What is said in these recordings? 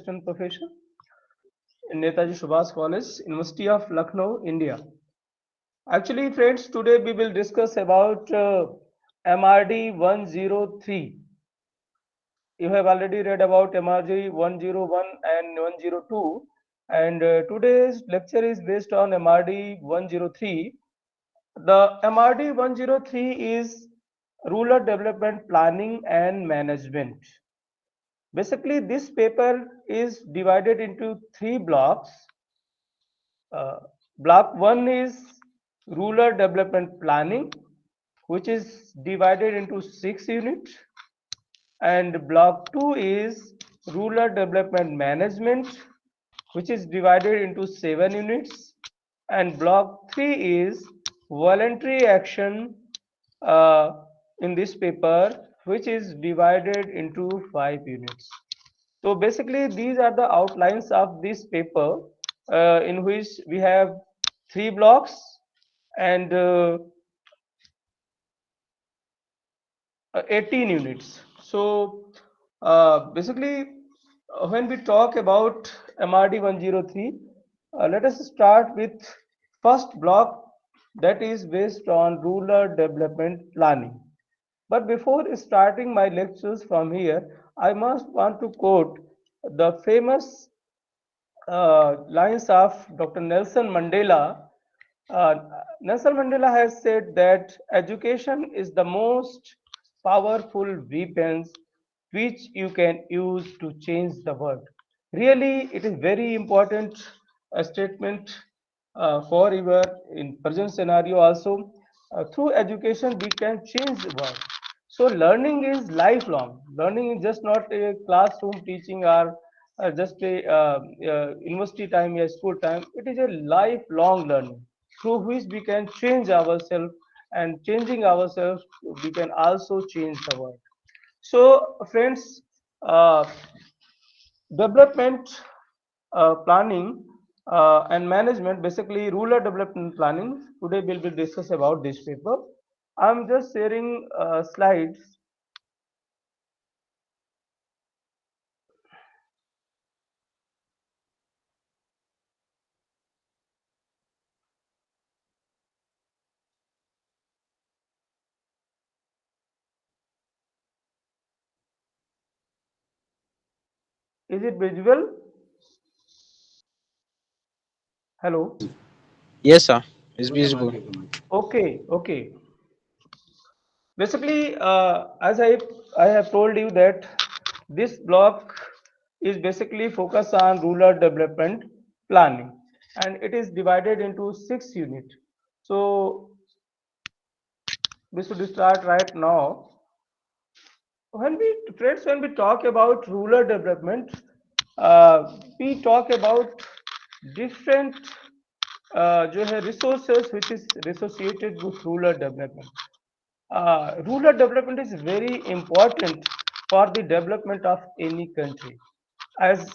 Assistant Professor in Netaji Subhas College, University of Lucknow, India. Actually, friends, today we will discuss about MRD 103. You have already read about MRD 101 and 102, and today's lecture is based on MRD 103. The MRD 103 is Rural Development Planning and Management. Basically, this paper is divided into three blocks. Uh, Block 1 is Rural Development Planning, which is divided into 6 units, and Block 2 is Rural Development Management, which is divided into 7 units, and Block 3 is Voluntary Action uh, in this paper, which is divided into 5 units. So basically, these are the outlines of this paper, in which we have three blocks and 18 units. So basically, when we talk about MRD 103, let us start with first block, that is based on rural development planning. But before starting my lectures from here, I must want to quote the famous lines of Dr. Nelson Mandela. Uh, Nelson Mandela has said that education is the most powerful weapons which you can use to change the world. Really, it is very important statement for your in present scenario also. Through education, we can change the world. So learning is lifelong. Learning is just not a classroom teaching or just a university time or school time. It is a lifelong learning through which we can change ourselves, and changing ourselves, we can also change the world. So, friends, development planning and management, basically rural development planning. Today we'll be discuss about this paper. I'm just sharing slides. Is it visual? Hello. Yes, sir. It's visible. Okay, okay. Basically, as I have told you that this block is basically focused on rural development planning, and it is divided into 6 units. So we should start right now. When we friends, when we talk about rural development, we talk about different जो है resources which is associated with rural development. Rural development is very important for the development of any country. As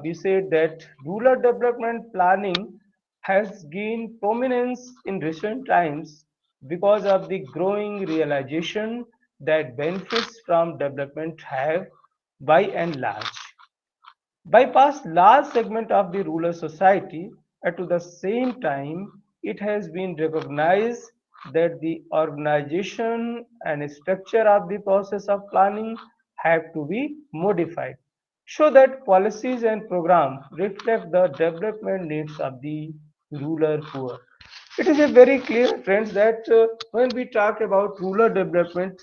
we said that rural development planning has gained prominence in recent times because of the growing realization that benefits from development have, by and large, bypass large segment of the rural society. At the same time, it has been recognized that the organization and structure of the process of planning have to be modified so that policies and programs reflect the development needs of the rural poor. It is a very clear, friends, that when we talk about rural development,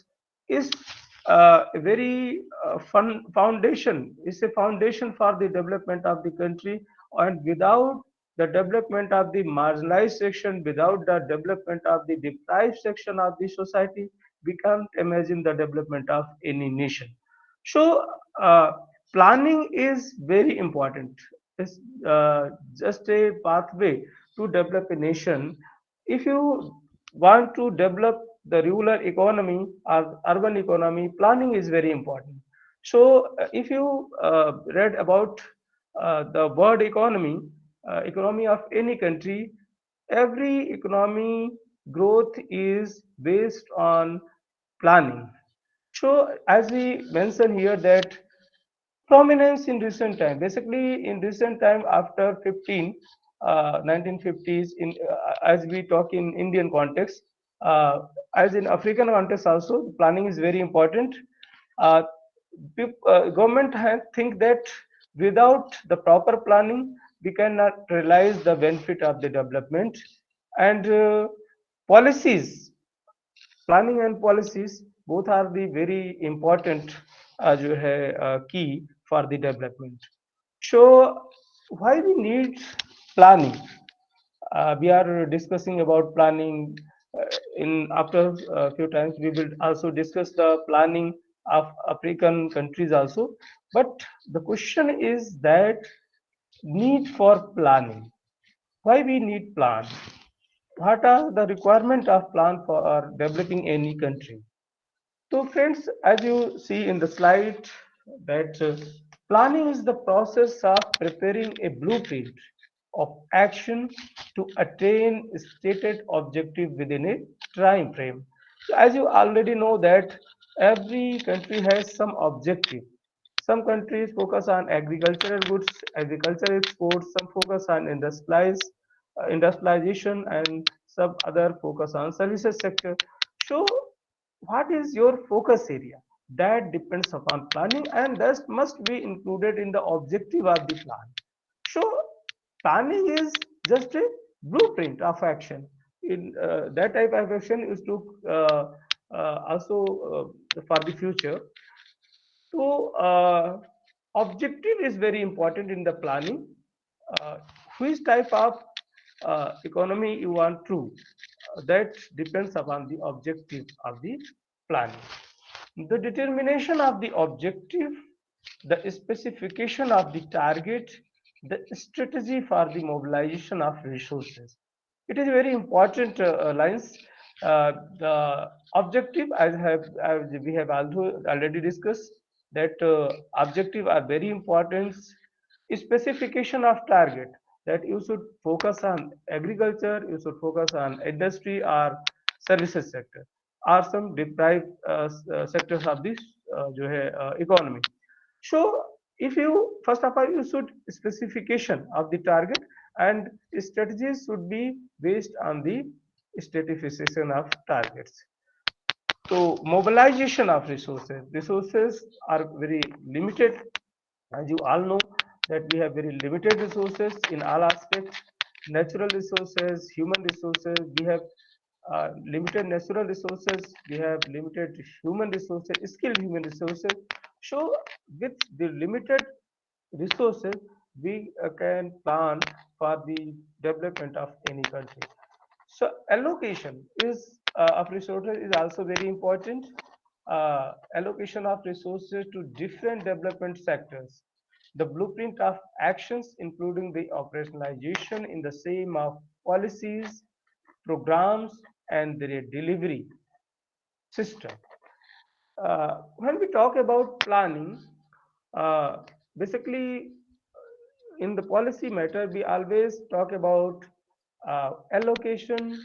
is a very fun foundation. It's a foundation for the development of the country, and without the development of the marginalized section, without the development of the deprived section of the society, we can't imagine the development of any nation. So, planning is very important. It's just a pathway to develop a nation. If you want to develop the rural economy or urban economy, planning is very important. So, if you read about the world economy, economy of any country, every economy growth is based on planning. So, as we mentioned here, that prominence in recent time. Basically, in recent time, after 1950s, as we talk in Indian context, uh, as in African context also, planning is very important. Uh, Government think that without the proper planning, we cannot realize the benefit of the development and policies. Planning and policies both are the very important जो है key for the development. So why we need planning? We are discussing about planning in after a few times we will also discuss the planning of African countries also. But the question is that need for planning. Why we need plan? What are the requirement of plan for developing any country? So, friends, as you see in the slide, that planning is the process of preparing a blueprint of action to attain stated objective within a time frame. So, as you already know that every country has some objective. Some countries focus on agricultural goods, agricultural exports. Some focus on industrialization, and some other focus on services sector. So what is your focus area? That depends upon planning, and that must be included in the objective of the plan. So planning is just a blueprint of action. In that type of action is to also for the future. So objective is very important in the planning. uh, which type of economy you want to, that depends upon the objective of the planning. The determination of the objective, the specification of the target, the strategy for the mobilization of resources. It is very important lines. The objective, as we have also already discussed, that objective are very important. Specification of target, that you should focus on agriculture, you should focus on industry or services sector, or some deprived sectors of this जो है economy. So if you first of all you should specification of the target, and strategies should be based on the stratification of targets. So mobilization of resources are very limited. As you all know that we have very limited resources in all aspects, natural resources, human resources. We have limited natural resources, we have limited human resources, skilled human resources. So with the limited resources, we can plan for the development of any country. So allocation is of resources is also very important. Allocation of resources to different development sectors. The blueprint of actions, including the operationalization in the same of policies, programs, and their delivery system. When we talk about planning, uh, basically in the policy matter, we always talk about allocation,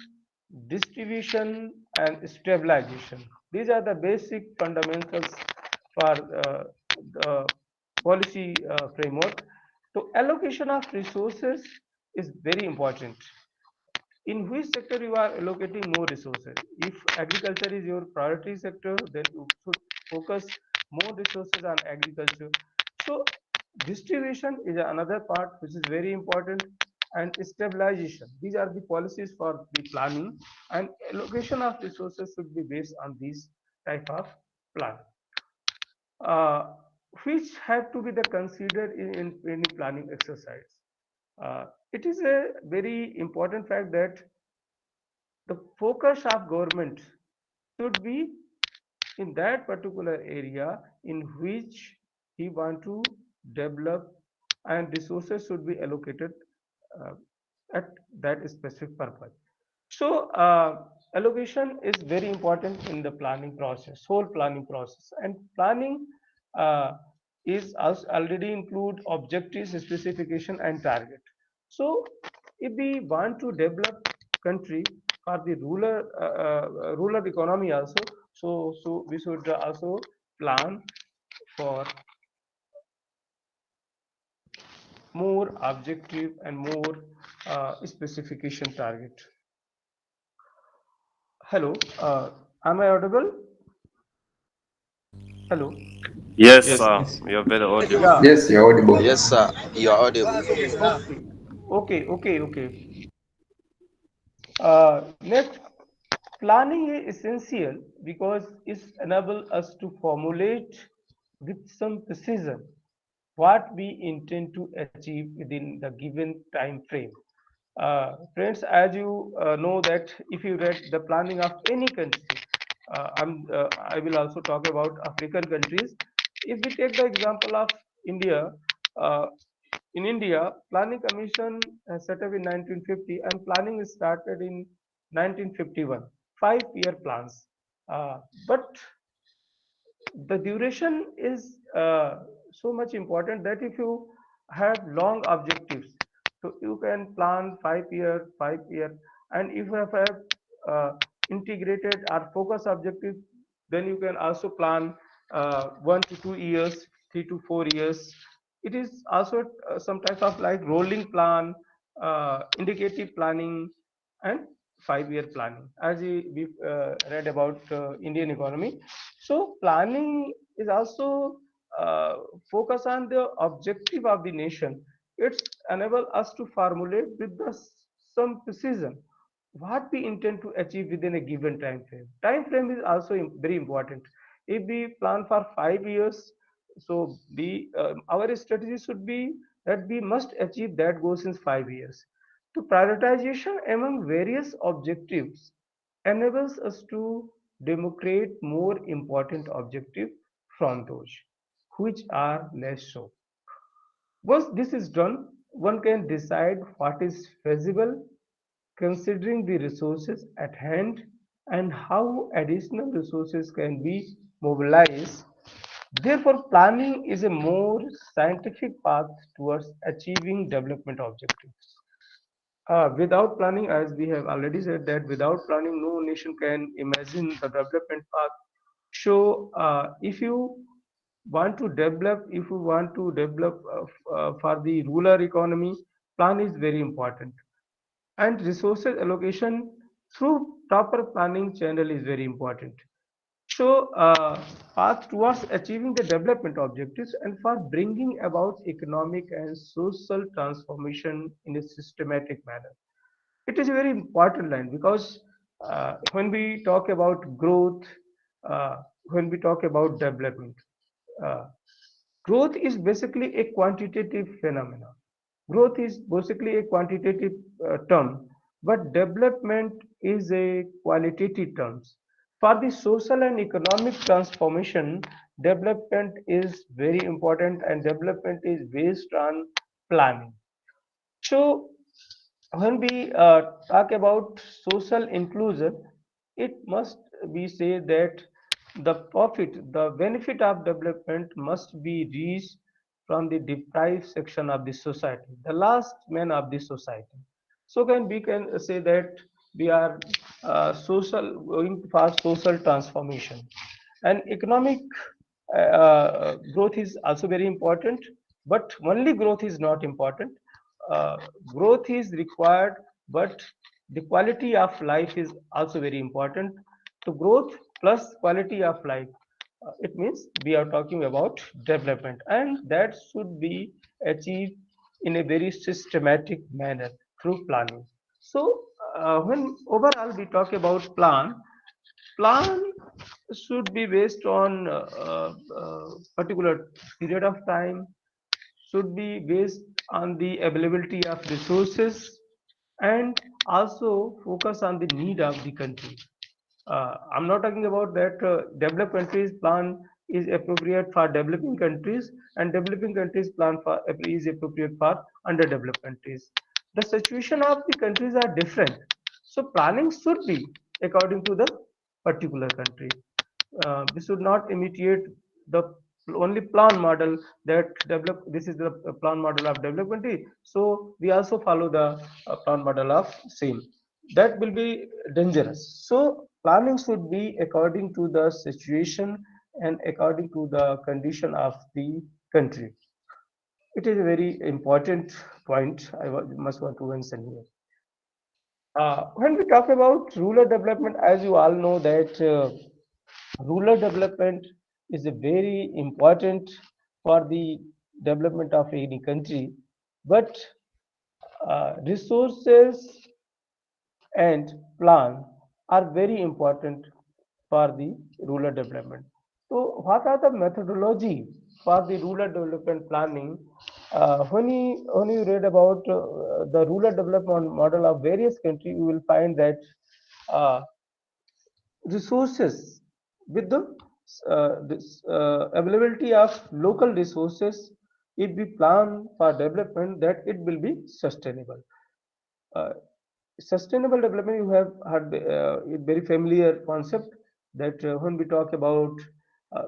distribution, and stabilization. These are the basic fundamentals for the policy framework. So allocation of resources is very important. In which sector you are allocating more resources? If agriculture is your priority sector, then you should focus more resources on agriculture. So distribution is another part which is very important, and stabilization. These are the policies for the planning, and allocation of resources should be based on these type of plan, uh, which have to be the considered in any planning exercise. It is a very important fact that the focus of government should be in that particular area in which he want to develop, and resources should be allocated uh, at that specific purpose. So allocation is very important in the planning process, whole planning process. And planning uh, is also already include objectives, specification, and target. So if we want to develop country for the rural economy also, so we should also plan for more objective and more specification target. Hello, am I audible? Hello. Yes, Yes. sir. You're very audible. Yeah. Yes, you're audible. Yes, sir. You are audible. Okay. Okay. Next, planning is essential because it enables us to formulate with some precision what we intend to achieve within the given time frame. Friends, as you know that if you read the planning of any country, I will also talk about African countries. If we take the example of India, uh, in India, Planning Commission set up in 1950 and planning is started in 1951, 5-year plans. But the duration is so much important that if you have long objectives, so you can plan 5 year, 5 year, and if you have uh, integrated or focus objective, then you can also plan 1 to 2 years, 3 to 4 years. It is also some type of like rolling plan, indicative planning, and 5-year planning. As we read about Indian economy, so planning is also uh, focus on the objective of the nation. It's enable us to formulate with the some precision what we intend to achieve within a given time frame. Time frame is also very important. If we plan for 5 years, so the our strategy should be that we must achieve that goals in 5 years. To prioritization among various objectives enables us to democrate more important objectives from those which are less so. Once this is done, one can decide what is feasible considering the resources at hand and how additional resources can be mobilized. Therefore, planning is a more scientific path towards achieving development objectives. Without planning, as we have already said, that without planning, no nation can imagine the development path. So, if you want to develop for the rural economy, plan is very important, and resources allocation through proper planning channel is very important. So, path towards achieving the development objectives and for bringing about economic and social transformation in a systematic manner. It is a very important line because when we talk about growth, uh, when we talk about development, uh, growth is basically a quantitative phenomenon. Growth is basically a quantitative term, but development is a qualitative term. For the social and economic transformation, development is very important and development is based on planning. So, when we talk about social inclusion, it must be said that the benefit of development must be reached from the deprived section of the society, the last man of the society. So can we can say that we are social going for social transformation, and economic growth is also very important, but only growth is not important. uh, Growth is required, but the quality of life is also very important. So growth plus quality of life, it means we are talking about development, and that should be achieved in a very systematic manner through planning. So when overall we talk about plan should be based on particular period of time, should be based on the availability of resources, and also focus on the need of the country. I'm not talking about that developed countries plan is appropriate for developing countries and developing countries plan for is appropriate for underdeveloped countries. The situation of the countries are different. So planning should be according to the particular country. We should not imitate the only plan model that develop. This is the plan model of development. So we also follow the plan model of same. That will be dangerous. So planning should be according to the situation and according to the condition of the country. It is a very important point must want to mention here. When we talk about rural development, as you all know that rural development is a very important for the development of any country, but resources and plan are very important for the rural development. So, what are the methodology for the rural development planning? When you read about the rural development model of various countries, you will find that uh, resources with the this, availability of local resources, if we plan for development, that it will be sustainable. Uh, Sustainable development, you have had a very familiar concept that when we talk about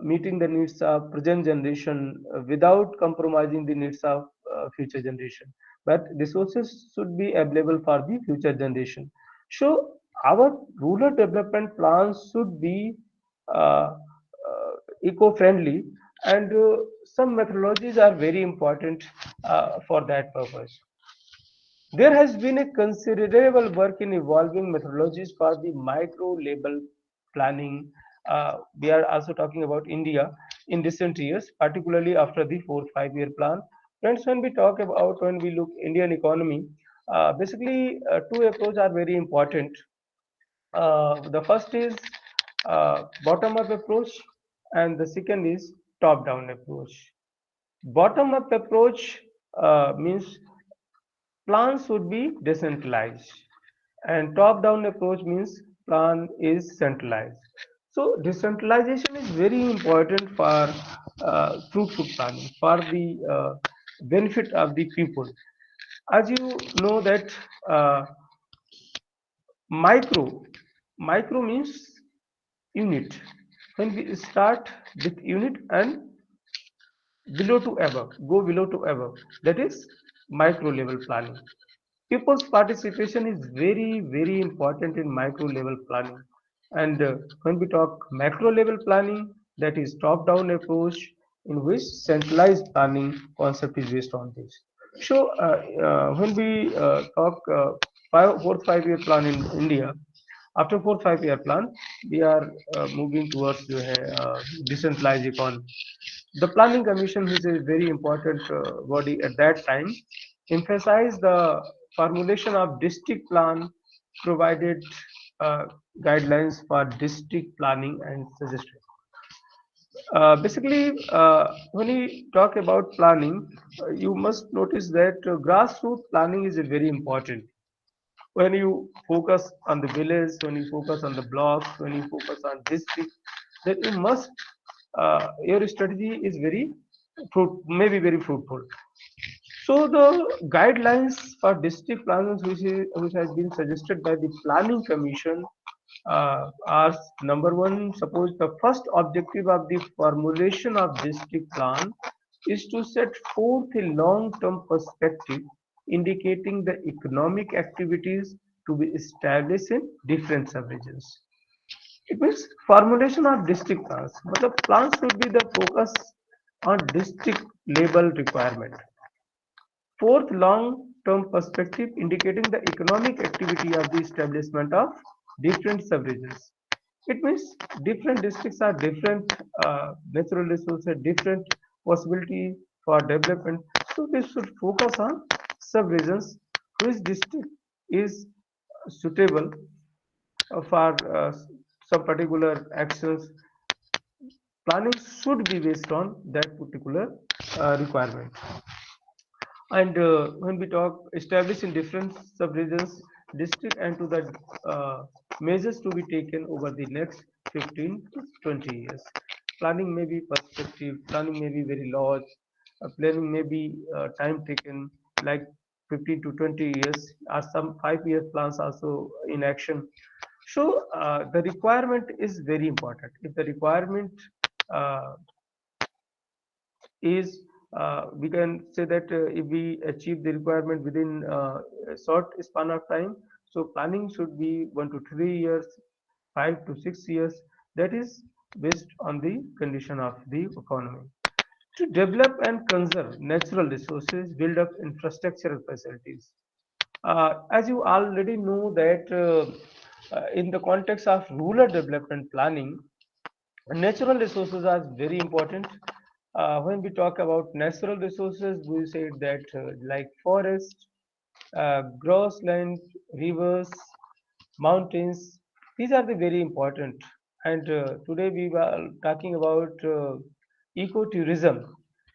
meeting the needs of present generation without compromising the needs of future generation, but resources should be available for the future generation. So our rural development plans should be eco-friendly, and some methodologies are very important for that purpose. There has been a considerable work in evolving methodologies for the micro level planning. We are also talking about India in recent years, particularly after the 4 5 year plan. Friends, when we look Indian economy, basically two approaches are very important. The first is bottom up approach, and the second is top down approach. Bottom up approach means plans should be decentralized, and top down approach means plan is centralized. So decentralization is very important for fruitful planning, for the benefit of the people. As you know that uh, micro micro means unit. When we start with unit and below to above, go below to above, that is micro level planning. People's participation is very, very important in micro level planning. And when we talk macro level planning, that is top down approach, in which centralized planning concept is based on this. So when we talk 4 5 year plan in India, after 4 5 year plan, we are moving towards decentralized economy. The Planning Commission, which is a very important body at that time, emphasized the formulation of district plan, provided uh, guidelines for district planning and suggestions. Basically, when we talk about planning, you must notice that grassroots planning is a very important. When you focus on the village, when you focus on the blocks, when you focus on district, then you must your strategy is maybe very fruitful. So the guidelines for district plans, which has been suggested by the Planning Commission, are number one. Suppose the first objective of the formulation of district plan is to set forth a long-term perspective indicating the economic activities to be established in different subregions. It means formulation of district plans, but the plans should be the focus on district level requirement. Fourth, long-term perspective indicating the economic activity of the establishment of different subregions. It means different districts are different natural resources, different possibility for development. So this should focus on subregions, which district is suitable for some particular actions. Planning should be based on that particular requirement. And when we talk establishing different sub-regions, district, and to the measures to be taken over the next 15 to 20 years. Planning may be perspective, planning may be very large, planning may be time taken like 15 to 20 years, or some 5 year plans also in action. So the requirement is very important. If the requirement uh, is we can say that if we achieve the requirement within a short span of time, so planning should be 1 to 3 years, 5 to 6 years. That is based on the condition of the economy. To develop and conserve natural resources, build up infrastructural facilities. As you already know that in the context of rural development planning, natural resources are very important. When we talk about natural resources, we said that like forest, grassland, rivers, mountains, these are the very important. And today we were talking about ecotourism.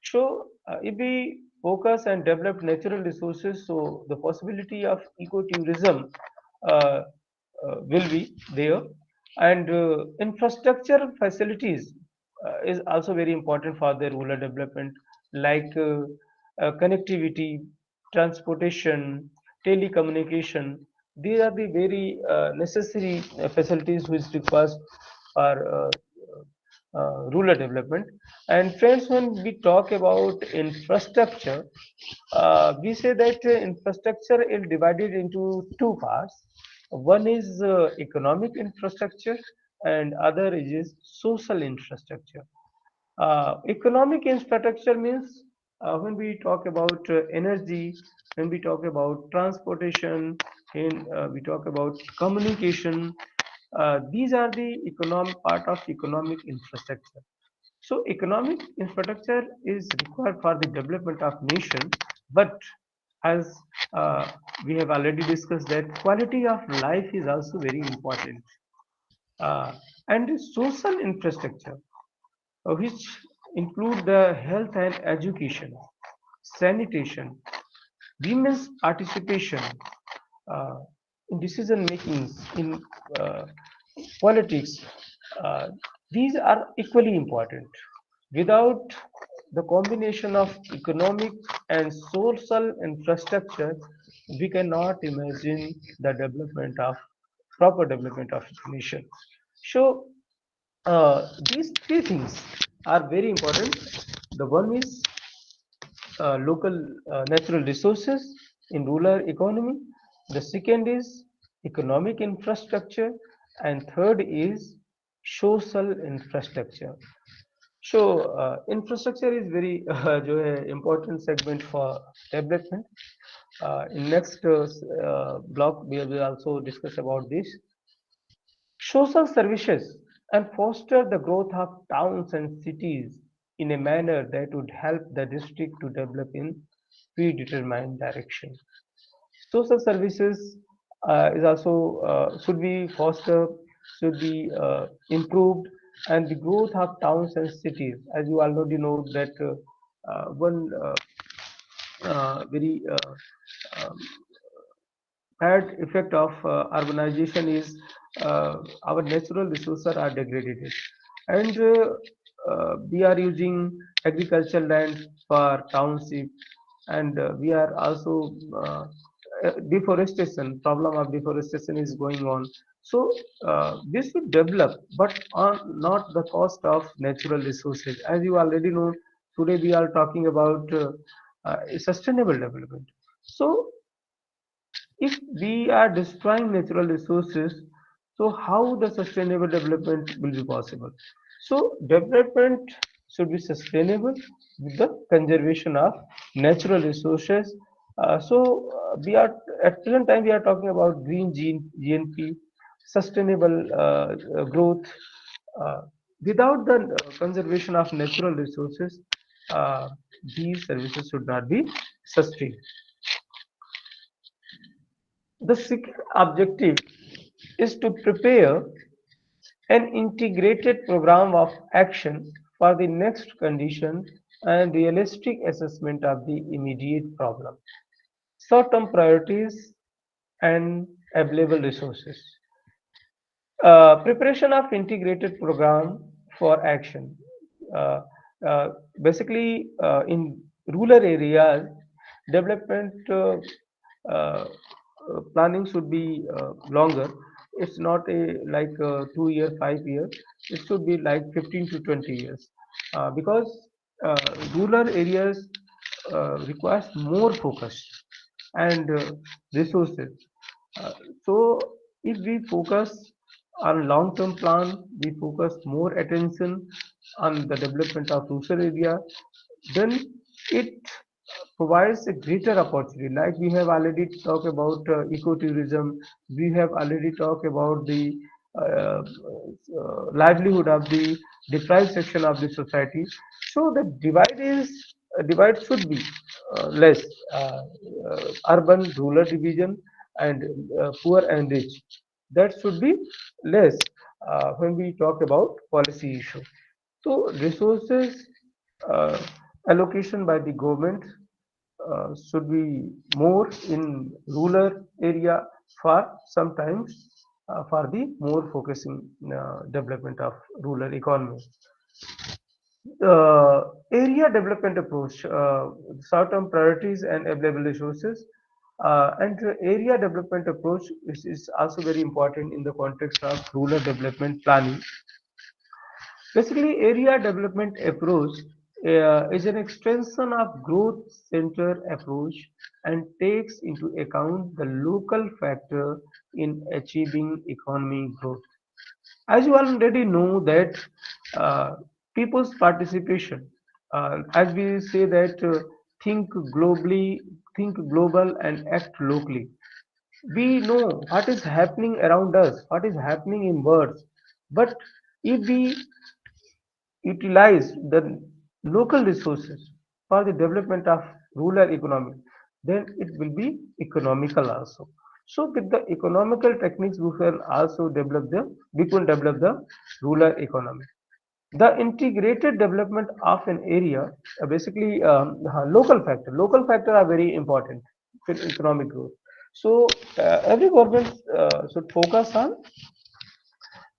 So if we focus and develop natural resources, so the possibility of ecotourism uh, will be there, and infrastructure facilities is also very important for the rural development, like connectivity, transportation, telecommunication. These are the very necessary facilities which requires for rural development. And friends, when we talk about infrastructure, we say that infrastructure is divided into two parts. One is economic infrastructure, and other is social infrastructure. Economic infrastructure means when we talk about energy, when we talk about transportation, when we talk about communication, these are the economic part of economic infrastructure. So economic infrastructure is required for the development of nation, but as uh, we have already discussed that quality of life is also very important. Uh, and social infrastructure, which include the health and education, sanitation, women's participation uh, in decision making, in uh, politics. Uh, these are equally important. Without the combination of economic and social infrastructure, we cannot imagine the development of proper development of nation. So these three things are very important. The one is local natural resources in rural economy. The second is economic infrastructure, and third is social infrastructure. So infrastructure is very जो है important segment for development. In next block we will also discuss about this. Social services and foster the growth of towns and cities in a manner that would help the district to develop in predetermined direction. Social services is also should be fostered, should be improved, and the growth of towns and cities. As you already know that one very um, bad effect of urbanization is our natural resources are degraded, and we are using agricultural land for township, and we are also deforestation, problem of deforestation is going on. So this will develop, but on not the cost of natural resources. As you already know, today we are talking about sustainable development. So if we are destroying natural resources, so how the sustainable development will be possible? So development should be sustainable with the conservation of natural resources. We are at present time we are talking about green GNP, sustainable growth. Uh, Without the conservation of natural resources, uh, these services should not be sustained. The second objective is to prepare an integrated program of action for the next condition and realistic assessment of the immediate problem, short-term priorities, and available resources. Preparation of integrated program for action. Uh, Basically, in rural areas, development uh, planning should be longer. It's not a like 2 year, 5 year. It should be like 15 to 20 years, because uh, rural areas requires more focus and resources. Uh, so if we focus on long-term plan, we focus more attention on the development of rural area. then it provides a greater opportunity. Like we have already talked about ecotourism, we have already talked about the livelihood of the deprived section of the society. So the divide should be less, urban rural division and poor and rich. That should be less when we talk about policy issue. So resources uh, allocation by the government should be more in rural area for sometimes for the more focusing development of rural economy. Area development approach, short-term priorities and available resources. And area development approach is also very important in the context of rural development planning. Basically, area development approach is an extension of growth center approach and takes into account the local factor in achieving economic growth. As you already know that uh, people's participation, as we say that think globally, think global and act locally. We know what is happening around us, what is happening in words, but if we utilize the local resources for the development of rural economy, then it will be economical also. So with the economical techniques, we can develop the rural economy. The integrated development of an area, basically local factor are very important for economic growth. So every government should focus on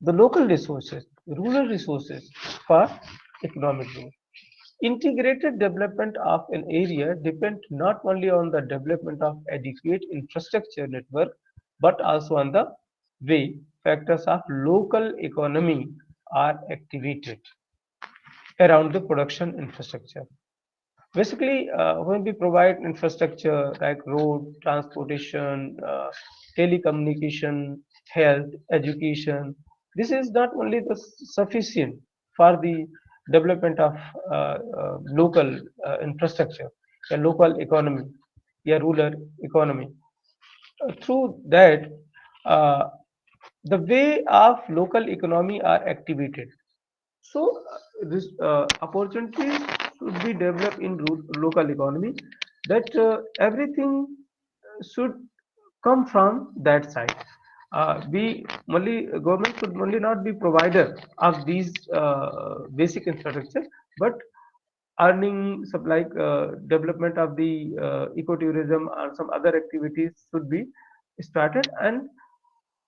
the local resources, rural resources for economic growth. Integrated development of an area depends not only on the development of adequate infrastructure network, but also on the way factors of local economy are activated around the production infrastructure. Basically, when we provide infrastructure like road, transportation, telecommunication, health, education, this is not only the sufficient for the development of local infrastructure, a local economy, a rural economy. Through that, uh, the way of local economy are activated. So this opportunities should be developed in local economy, that everything should come from that side. We only government should only not be provider of these basic infrastructure, but earning supply development of the ecotourism or some other activities should be started, and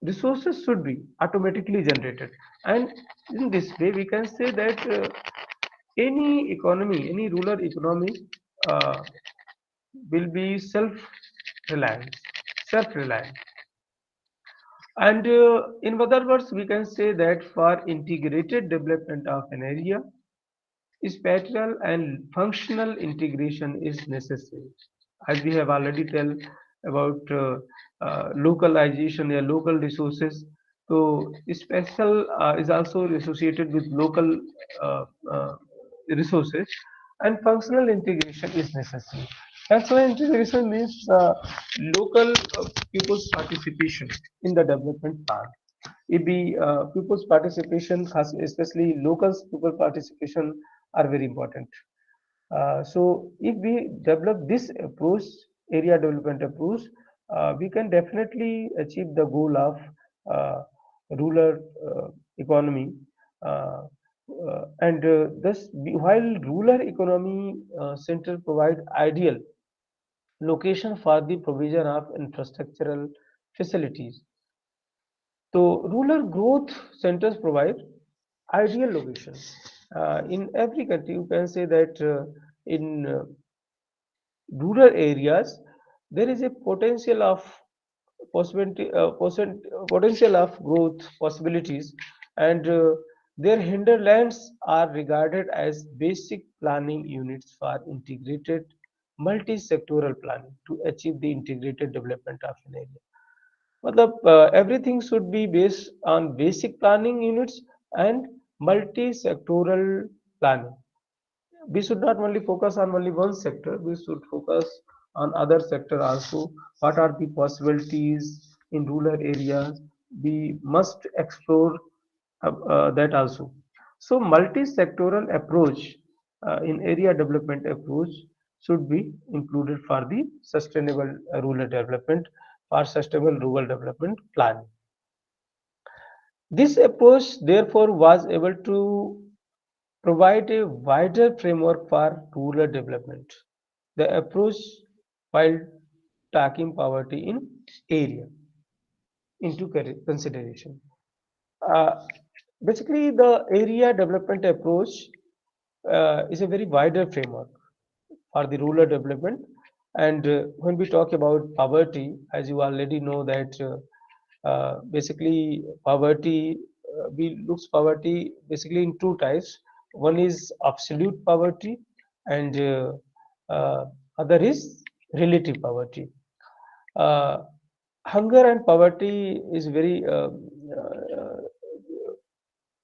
resources should be automatically generated. And in this way we can say that any economy, any rural economy uh, will be self reliant. And in other words, we can say that for integrated development of an area, spatial and functional integration is necessary. As we have already tell about localization, local resources. So spatial is also associated with local uh, uh, resources, and functional integration is necessary. Functional integration means local people's participation in the development plan. If the people's participation, especially local people participation, are very important. So if we develop this approach, area development approach, we can definitely achieve the goal of uh, rural economy. Uh, and thus, while rural economy center provide ideal location for the provision of infrastructural facilities, so rural growth centers provide ideal locations. In every country, you can say that in rural areas, there is a potential of growth possibilities, and their hinterlands are regarded as basic planning units for integrated multi-sectoral planning to achieve the integrated development of an area. मतलब everything should be based on basic planning units and multi-sectoral planning. we should not only focus on only one sector, we should focus on other sector also. What are the possibilities in rural areas? We must explore that also. So multi-sectoral approach in area development approach should be included for the sustainable rural development, for sustainable rural development planning. This approach therefore was able to provide a wider framework for rural development. The approach, while taking poverty in area into consideration. Uh, Basically, the area development approach is a very wider framework for the rural development. And when we talk about poverty, as you already know that basically poverty, we look poverty basically in two types. One is absolute poverty, and uh, other is relative poverty. Uh, Hunger and poverty is very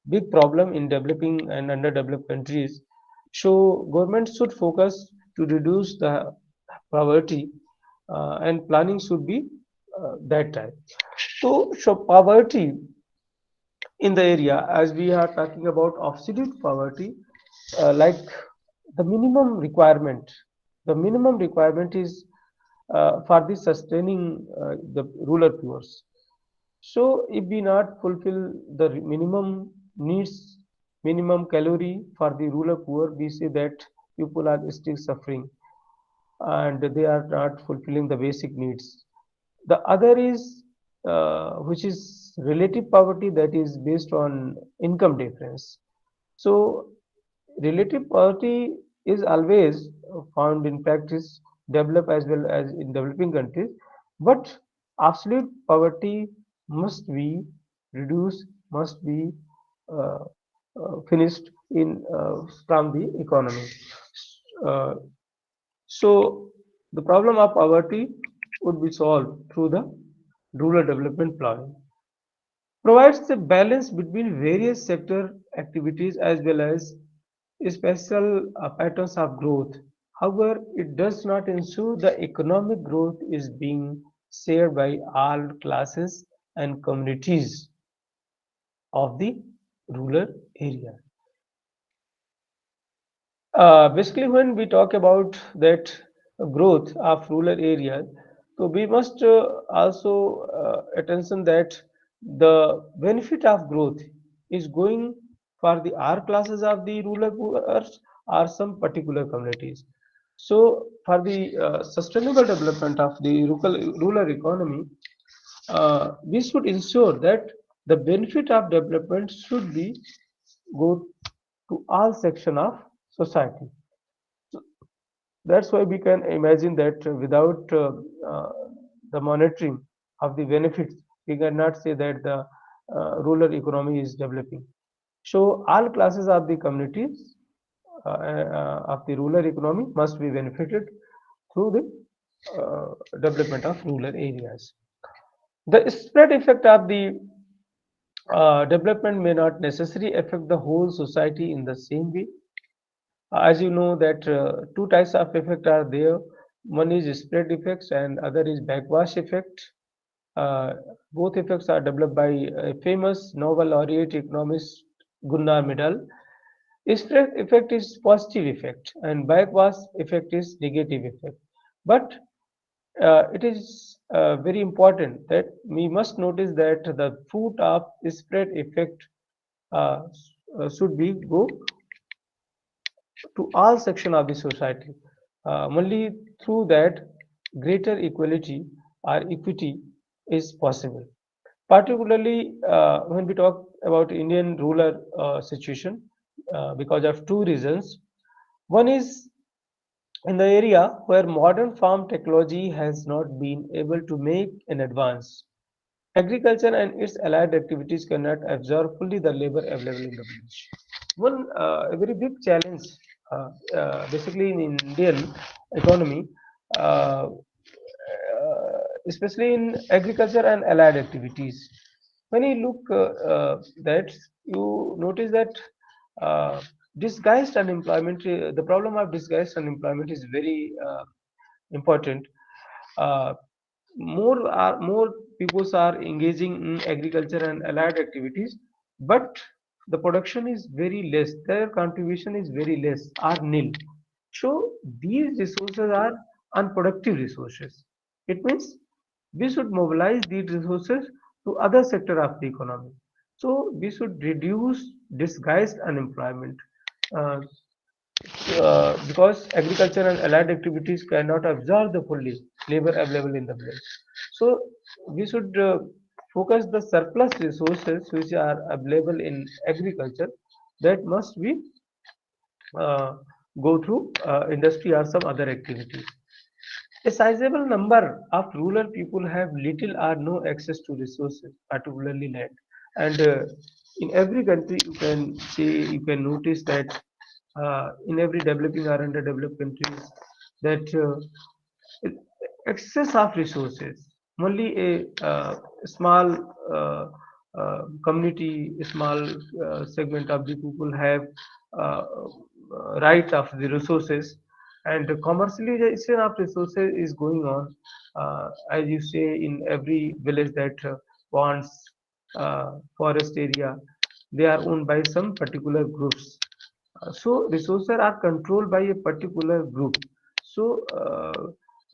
big problem in developing and underdeveloped countries. So government should focus to reduce the poverty, and planning should be that type. So poverty in the area, as we are talking about absolute poverty, like the minimum requirement is for the sustaining the rural poor. So if we not fulfill the minimum needs, minimum calorie for the rural poor, we see that people are still suffering and they are not fulfilling the basic needs. The other is which is relative poverty, that is based on income difference. So relative poverty is always found in practice, developed as well as in developing countries, but absolute poverty must be reduced, must be uh, finished in from the economy. Uh, so the problem of poverty would be solved through the rural development planning. Provides the balance between various sector activities as well as special patterns of growth. However, it does not ensure the economic growth is being shared by all classes and communities of the rural area. Basically, when we talk about that growth of rural areas, so we must also attention that the benefit of growth is going for the R classes of the rural poor or some particular communities. So, for the sustainable development of the rural economy, we should ensure that the benefit of development should be go to all section of society. That's why we can imagine that without the monitoring of the benefits, we cannot say that the rural economy is developing. So all classes of the communities of the rural economy must be benefited through the development of rural areas. The spread effect of the development may not necessarily affect the whole society in the same way. As you know that two types of effect are there. One is spread effects and other is backwash effect. Uh, Both effects are developed by a famous Nobel laureate economist Gunnar Myrdal. Spread effect is positive effect and backwash effect is negative effect. But it is very important that we must notice that the fruit of spread effect uh, should be go to all section of the society. Only through that greater equality or equity is possible. Particularly when we talk about Indian rural situation, because of two reasons. One is in the area where modern farm technology has not been able to make an advance. Agriculture and its allied activities cannot absorb fully the labor available in the village. One a very big challenge, basically in Indian economy, uh, especially in agriculture and allied activities. When you look that, you notice that uh, disguised unemployment, the problem of disguised unemployment is very important. Uh, more people are engaging in agriculture and allied activities, but the production is very less. Their contribution is very less or nil. So these resources are unproductive resources. It means we should mobilize these resources to other sector of the economy. So we should reduce disguised unemployment. Uh, because agriculture and allied activities cannot absorb the fully labor available in the village. So we should focus the surplus resources which are available in agriculture that must be uh, go through industry or some other activities. A sizable number of rural people have little or no access to resources, particularly land. And in every country, you can see, you can notice that in every developing or underdeveloped countries, that excess of resources. Only a small community, a small segment of the people have uh, right of the resources, and the commercialization of resources is going on. As you say, in every village that wants forest area, they are owned by some particular groups. So resources are controlled by a particular group. So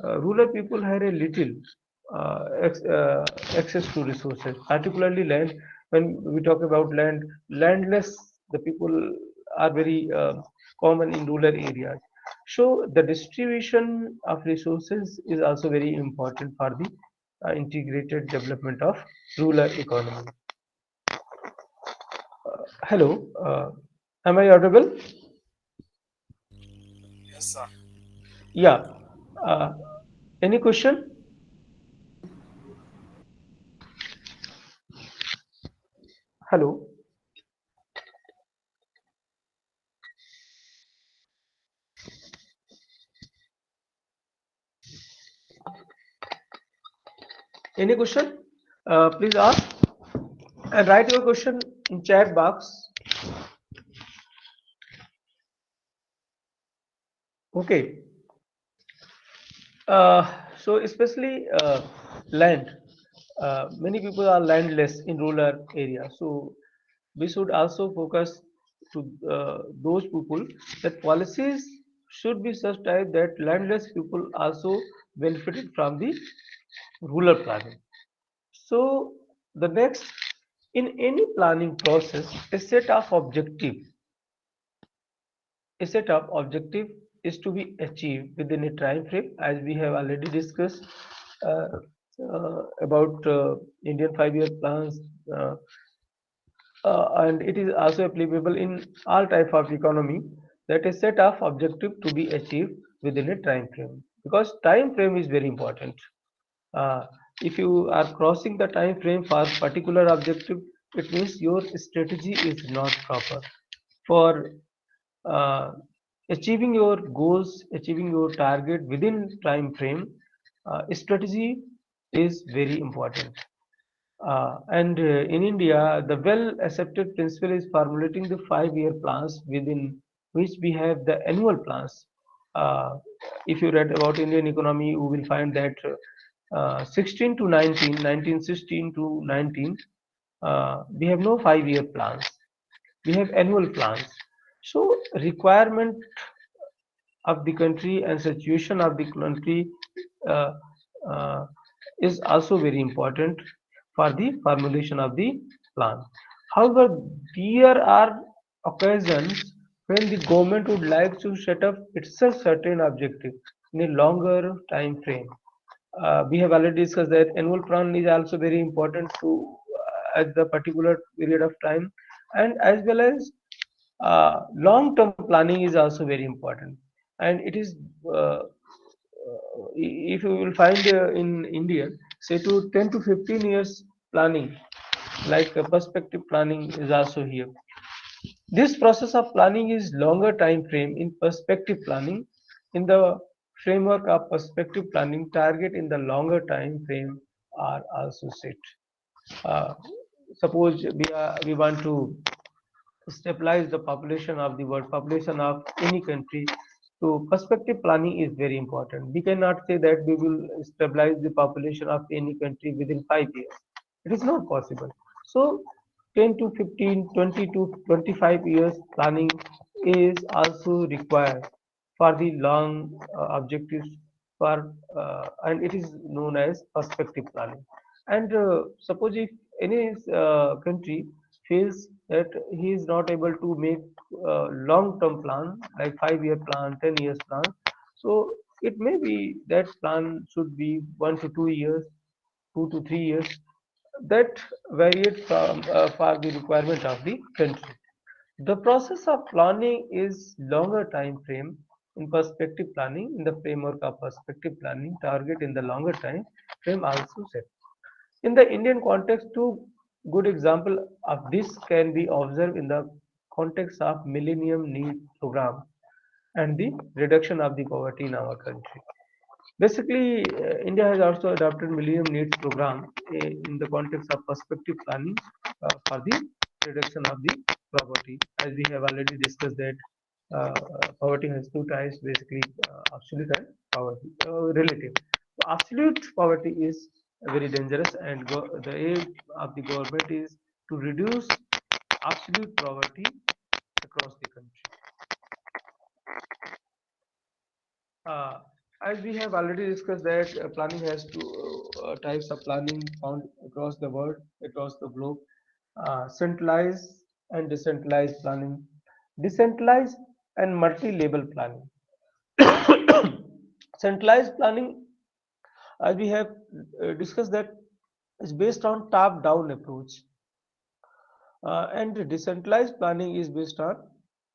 rural people have a little access to resources, particularly land. When we talk about land, landless, the people are very common in rural areas. So the distribution of resources is also very important for the integrated development of rural economy. Hello, am I audible? Yes, sir. Yeah. Uh, any question? Hello. Any question? Please ask and write your question in chat box. Okay. So especially land. Many people are landless in rural areas. So we should also focus to those people that policies should be such type that landless people also benefited from the rural planning. So the next, in any planning process, a set of objective is to be achieved within a time frame, as we have already discussed uh, about Indian 5 year plans, uh, and it is also applicable in all type of economy, that a set of objective to be achieved within a time frame, because time frame is very important. uh, if you are crossing the time frame for particular objective, it means your strategy is not proper for uh, achieving your goals, achieving your target within time frame. Strategy is very important. And in India, the well accepted principle is formulating the 5 year plans within which we have the annual plans. Uh, if you read about Indian economy, you will find that 16 to 19, 1916 to 19, we have no 5 year plans. We have annual plans. So requirement of the country and situation of the country uh, uh, is also very important for the formulation of the plan. However, there are occasions when the government would like to set up itself certain objective in a longer time frame. We have already discussed that annual plan is also very important to at the particular period of time, and as well as long-term planning is also very important. And it is if you will find in India, say to 10 to 15 years planning, like perspective planning is also here. This process of planning is longer time frame in perspective planning. In the framework of perspective planning, target in the longer time frame are also set. Uh, Suppose we want to stabilize the population of the world, population of any country. So perspective planning is very important. We cannot say that we will stabilize the population of any country within 5 years. It is not possible. So 10 to 15, 20 to 25 years planning is also required for the long objectives for and it is known as perspective planning. And suppose if any country feels that he is not able to make long-term plan like 5 year plan, 10 years plan, so it may be that plan should be 1 to 2 years, 2 to 3 years. That varies from for the requirement of the country. The process of planning is longer time frame in perspective planning. In the framework of perspective planning, target in the longer time frame also set. In the Indian context, two good example of this can be observed in the context of Millennium Need Program and the reduction of the poverty in our country. Basically, India has also adopted Millennium Needs Program in the context of perspective planning for the reduction of the poverty. As we have already discussed that poverty has two types, basically absolute and poverty relative. So absolute poverty is very dangerous, and the aim of the government is to reduce absolute poverty across the country. Uh, as we have already discussed that planning has two types of planning found across the world, across the globe. Centralized and decentralized planning. Decentralized and multi-level planning. Centralized planning, as we have discussed that, is based on top-down approach. And decentralized planning is based on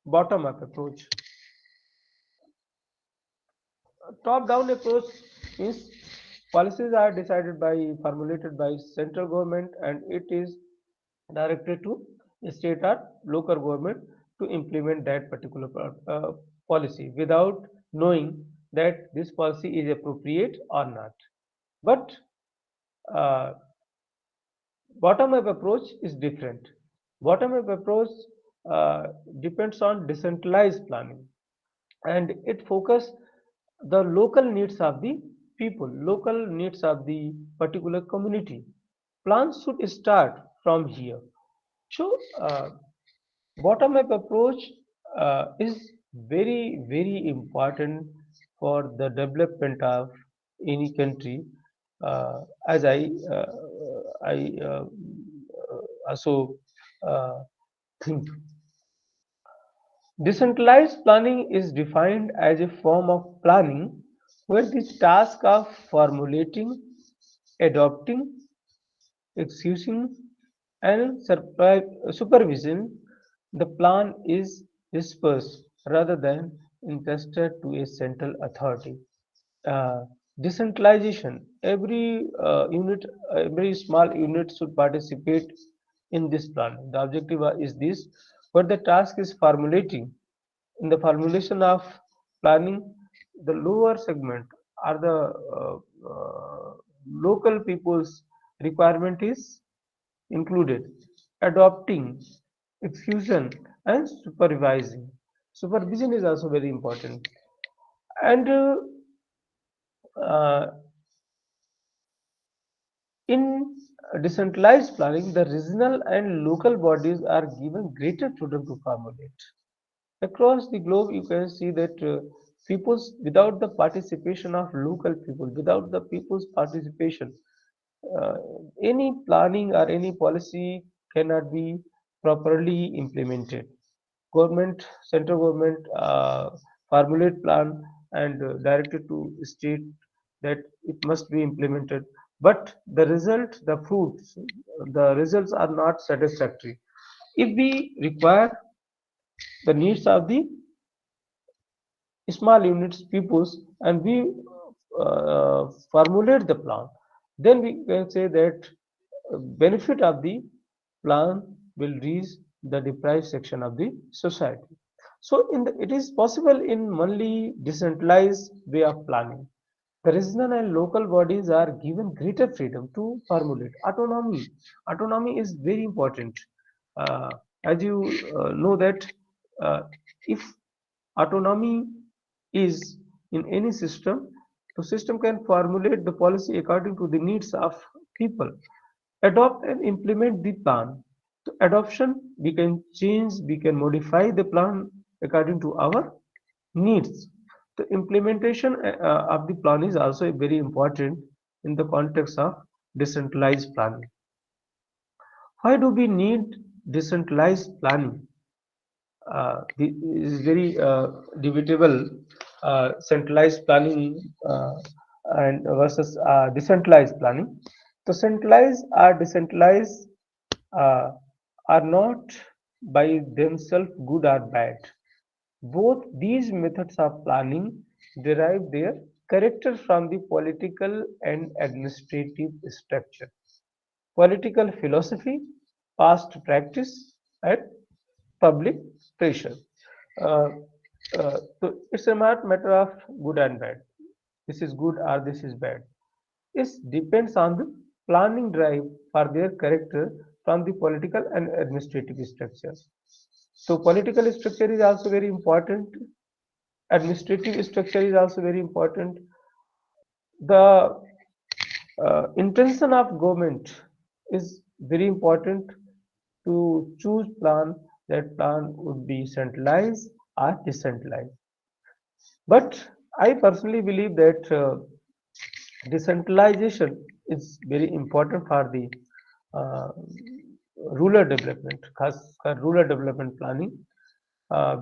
bottom-up approach. Top-down approach means policies are decided by formulated by central government and it is directed to state or local government to implement that particular policy without knowing that this policy is appropriate or not. But uh, bottom-up approach is different. Bottom-up approach uh, depends on decentralized planning and it focus the local needs of the people, local needs of the particular community. Plans should start from here. So bottom up approach is very important for the development of any country, as I also think. Decentralized planning is defined as a form of planning where the task of formulating, adopting, executing, and supervision the plan is dispersed rather than entrusted to a central authority. Uh, Decentralization. Every small unit should participate in this plan. The objective is this, but the task is formulating. In the formulation of planning, the lower segment are the local people's requirement is included. Adopting, execution, and supervising. Supervision is also very important. And uh, in decentralized planning, the regional and local bodies are given greater freedom to formulate. Across the globe, you can see that people's without the participation of local people, without the people's participation, uh, any planning or any policy cannot be properly implemented. Government, central government formulate plan and directed to state that it must be implemented. But the result, the fruits, the results are not satisfactory. If we require the needs of the small units pupils and we formulate the plan, then we can say that benefit of the plan will reach the deprived section of the society. So it is possible in only decentralized way of planning. The regional and local bodies are given greater freedom to formulate autonomy. Autonomy is very important, uh, as you know that if autonomy is in any system, the system can formulate the policy according to the needs of people, adopt and implement the plan. So adoption, we can change, we can modify the plan according to our needs. The implementation of the plan is also very important in the context of decentralized planning. Why do we need decentralized planning? Is very debatable. Centralized planning and versus decentralized planning. So centralized or decentralized uh, are not by themselves good or bad. Both these methods of planning derive their character from the political and administrative structure, political philosophy, past practice, and public pressure. Uh, so it's a matter of good and bad. This is good or this is bad. It depends on the planning drive for their character from the political and administrative structure. So political structure is also very important. Administrative structure is also very important. The intention of government is very important to choose plan. That plan would be centralized or decentralized. But I personally believe that decentralization is very important for the uh, rural development, rural development planning.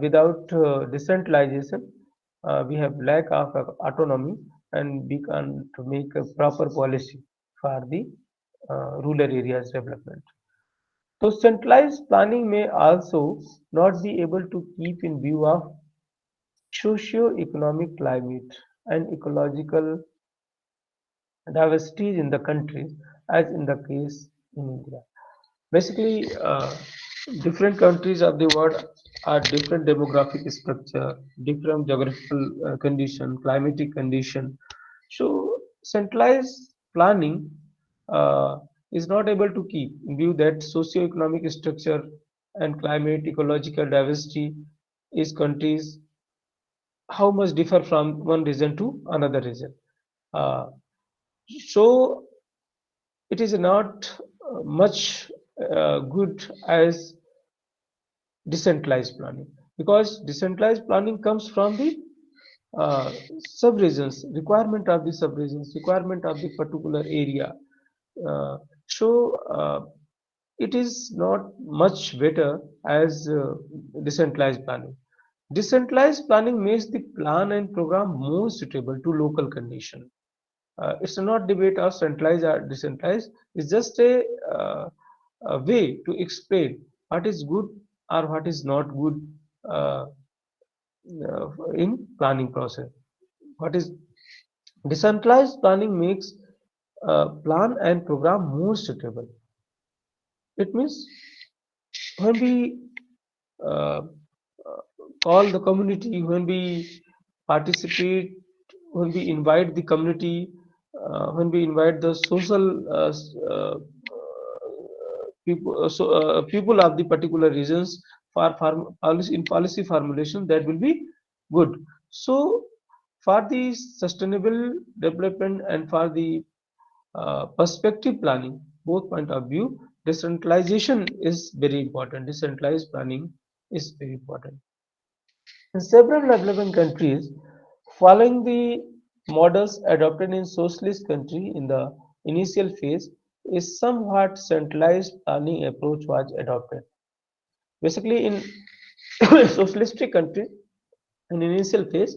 Without decentralization, we have lack of autonomy, and we can't make a proper policy for the rural areas development. So centralized planning may also not be able to keep in view of socio-economic climate and ecological diversities in the country, as in the case in India. Basically, different countries of the world are different demographic structure, different geographical condition, climatic condition. So centralized planning is not able to keep in view that socio-economic structure and climate ecological diversity is countries how much differ from one region to another region. Uh, so it is not much good as decentralized planning, because decentralized planning comes from the uh, sub-regions, requirement of the sub-regions, requirement of the particular area. Uh, so it is not much better as decentralized planning. Decentralized planning makes the plan and program more suitable to local condition. It's not debate of centralized or decentralized. It's just a way to explain what is good or what is not good uh, in planning process. What is decentralized planning makes plan and program more suitable. It means when we uh, call the community, when we participate, when we invite the community, when we invite the social people of the particular regions for policy in policy formulation, that will be good. So for the sustainable development and for the perspective planning, both point of view, decentralization is very important. Decentralized planning is very important. In several developing countries, following the models adopted in socialist country in the initial phase, a somewhat centralized planning approach was adopted. Basically, in socialistic country, in initial phase,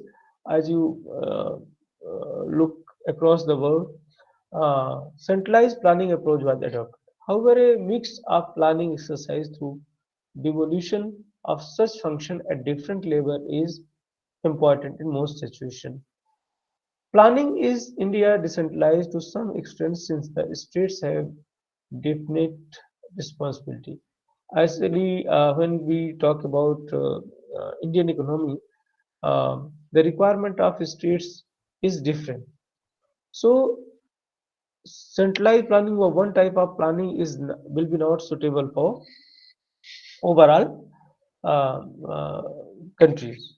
as you look across the world, centralized planning approach was adopted. However, a mix of planning exercise through devolution of such function at different level is important in most situations. Planning is India decentralized to some extent since the states have definite responsibility. Actually, when we talk about Indian economy, the requirement of states is different. So centralized planning or one type of planning is will be not suitable for overall uh, uh, countries.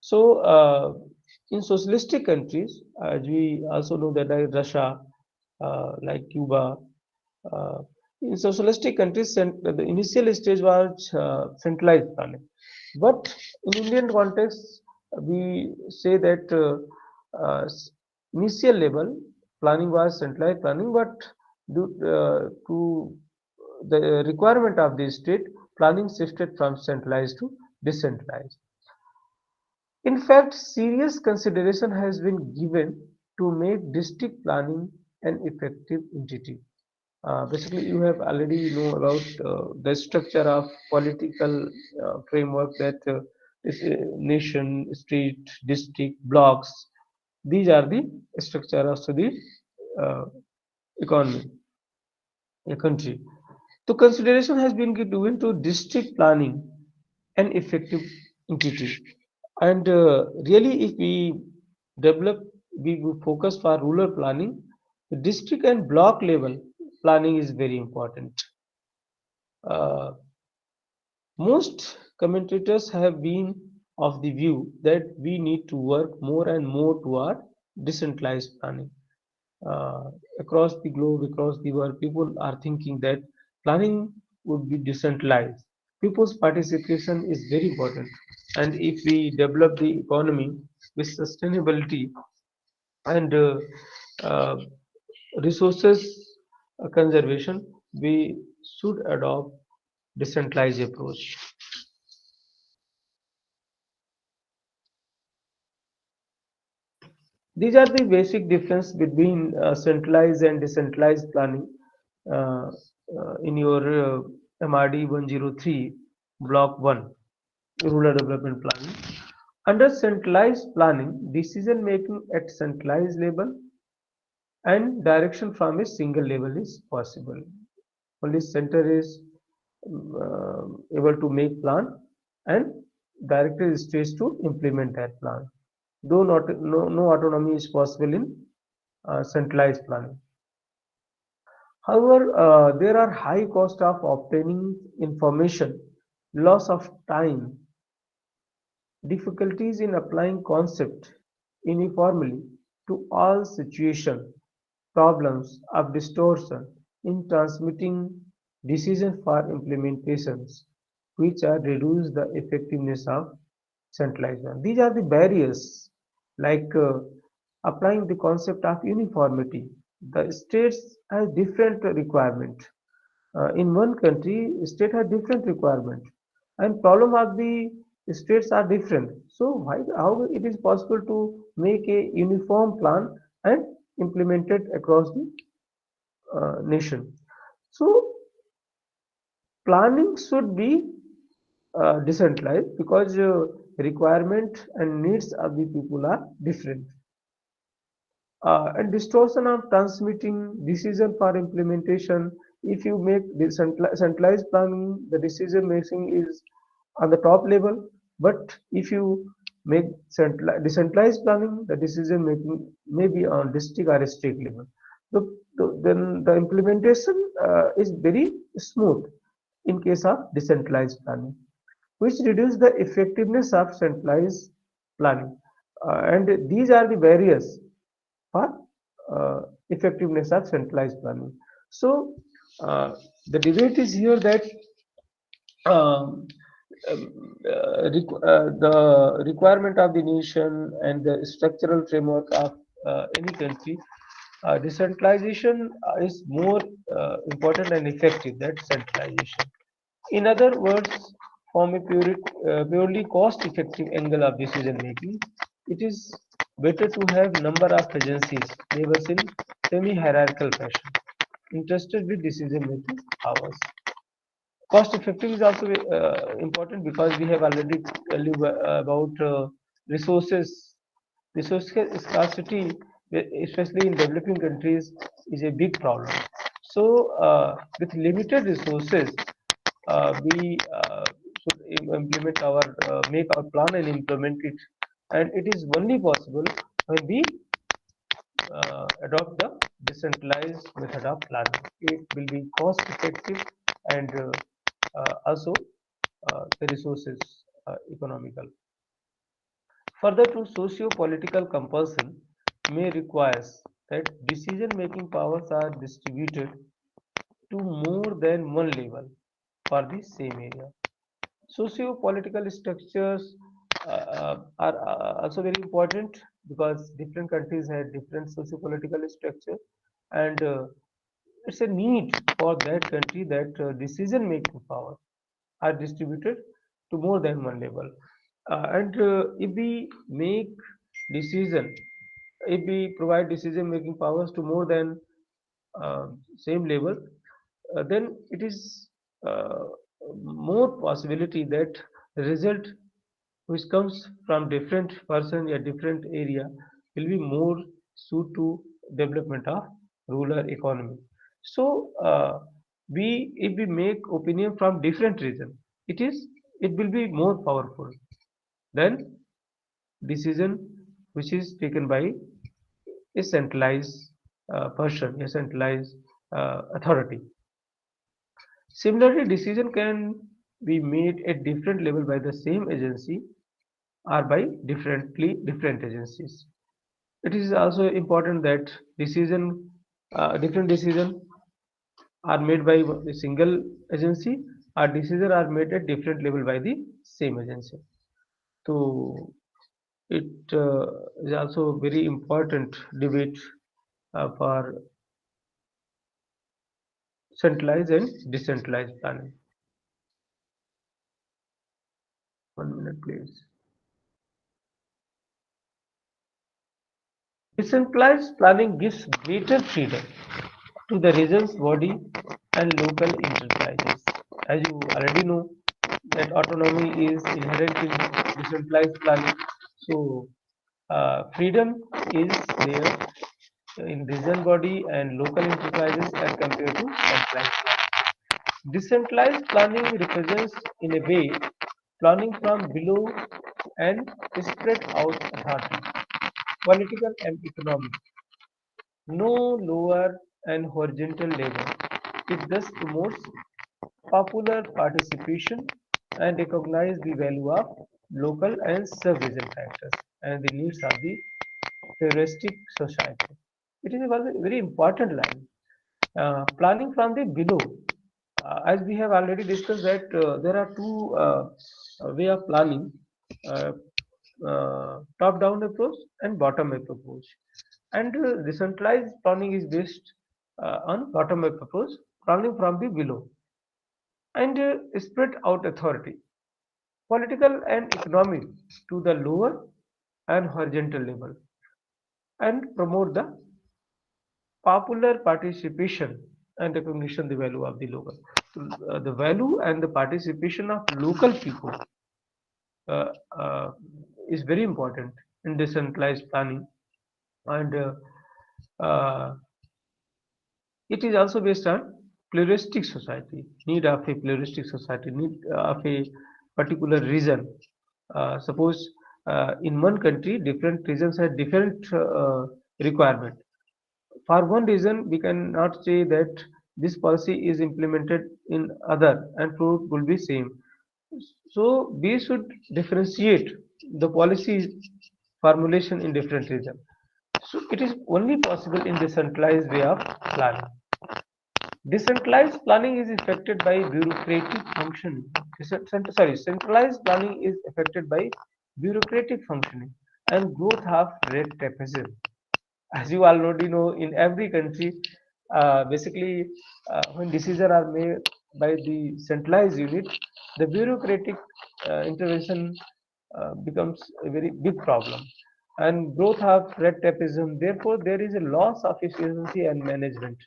So, in socialistic countries, as we also know that like Russia, like Cuba, uh, in socialistic countries, the initial stage was centralized planning. But in Indian context, we say that initial level planning was centralized planning, but due to the requirement of the state, planning shifted from centralized to decentralized. In fact, serious consideration has been given to make district planning an effective entity. Basically, you have already know about the structure of political framework that is nation, state, district, blocks. These are the structure of the uh, economy, a country. So consideration has been given to district planning an effective entity. And really, if we develop, we will focus for rural planning, the district and block level planning is very important. Uh, Most commentators have been of the view that we need to work more and more toward decentralized planning. Uh, Across the globe, across the world, people are thinking that planning would be decentralized. People's participation is very important. And if we develop the economy with sustainability and uh, resources conservation, we should adopt decentralized approach. These are the basic difference between centralized and decentralized planning in your MRD 103 Block 1 Rural Development Planning. Under centralized planning, decision making at centralized level and direction from a single level is possible. Only center is able to make plan and director states to implement that plan. Though no autonomy is possible in centralized planning. However, there are high cost of obtaining information, loss of time, difficulties in applying concept uniformly to all situation, problems of distortion in transmitting decisions for implementations, which are reduce the effectiveness of centralization. These are the barriers, like applying the concept of uniformity. The states have different requirement. In one country, state has different requirement, and problem of the states are different. So why how it is possible to make a uniform plan and implement it across the nation? So planning should be decentralized because requirement and needs of the people are different. And distortion of transmitting decision for implementation. If you make the centralized planning, the decision making is on the top level, but if you make decentralized planning, the decision making may be on district or state level. Then the implementation is very smooth in case of decentralized planning, which reduce the effectiveness of centralized planning. And these are the barriers for effectiveness of centralized planning. So the debate is here that um, the requirement of the nation and the structural framework of any country, decentralization is more important and effective than centralization. In other words, from a purely cost-effective angle of decision making, it is better to have number of agencies, neighbors in semi-hierarchical fashion, interested with decision making powers. Cost effective is also important because we have already tell you about resources. Resource scarcity, especially in developing countries, is a big problem. So, with limited resources, we should implement our make our plan and implement it, and it is only possible when we adopt the decentralized method of planning. It will be cost effective and also the resources economical. Further, to socio-political compulsion may requires that decision-making powers are distributed to more than one level for the same area. Socio-political structures are also very important because different countries have different socio-political structure, and it's a need for that country that decision-making power are distributed to more than one level. And if we make decision, if we provide decision-making powers to more than same level, then it is uh, more possibility that the result which comes from different person a different area will be more suit to development of rural economy. So we if we make opinion from different region, it will be more powerful than decision which is taken by a centralized person, a centralized authority. Similarly, decision can be made at different level by the same agency or by different agencies. It is also important that different decision are made by a single agency or decision are made at different level by the same agency. So it is also very important debate for centralized and decentralized planning. 1 minute, please. Decentralized planning gives greater freedom to the region's body and local enterprises. As you already know, that autonomy is inherent in decentralized planning. So, freedom is there in regional body and local enterprises as compared to centralized planning. Decentralized planning represents, in a way, planning from below and spread out authority, political and economic, no lower and horizontal level. It thus promotes popular participation and recognizes the value of local and sub-regional factors and the needs of the pluralistic society. It is a very important line. Planning from the below. As we have already discussed that there are two way of planning, uh, top-down approach and bottom-up approach. And decentralized planning is based on bottom-up approach, planning from the below, and spread out authority, political and economic, to the lower and horizontal level, and promote the popular participation and recognition the value of the local. So, the value and the participation of local people uh, uh, is very important in decentralized planning, and uh, it is also based on pluralistic society, need of a pluralistic society, need of a particular region. Suppose in one country, different regions have different requirement. For one reason, we cannot say that this policy is implemented in other and fruit will be same. So we should differentiate the policy formulation in different region. So it is only possible in decentralized way of planning. Decentralized planning is affected by bureaucratic functioning. Centralized planning is affected by bureaucratic functioning and growth of red tapeism. As you already know, in every country, basically, when decisions are made by the centralized unit, the bureaucratic intervention becomes a very big problem. And growth of red tapeism, therefore, there is a loss of efficiency and management.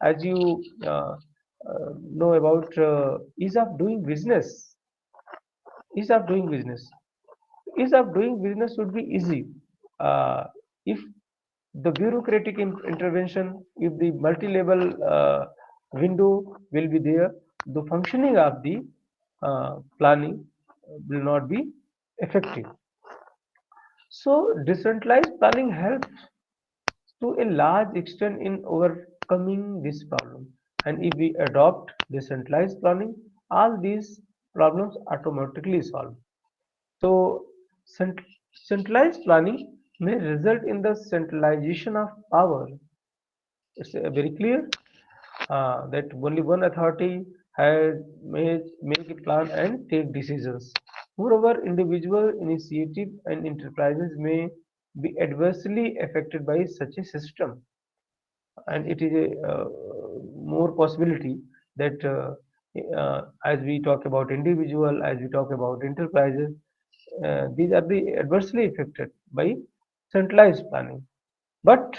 As you know about ease of doing business, ease of doing business, ease of doing business should be easy. If the bureaucratic intervention, if the multi-level window will be there, the functioning of the planning will not be effective. So decentralized planning helps to a large extent in overcoming this problem. And if we adopt decentralized planning, all these problems automatically solved. So centralized planning may result in the centralization of power. It's very clear that only one authority may make a plan and take decisions. Moreover, individual initiative and enterprises may be adversely affected by such a system, and it is a more possibility that as we talk about individual, as we talk about enterprises, these are the adversely affected by centralized planning. But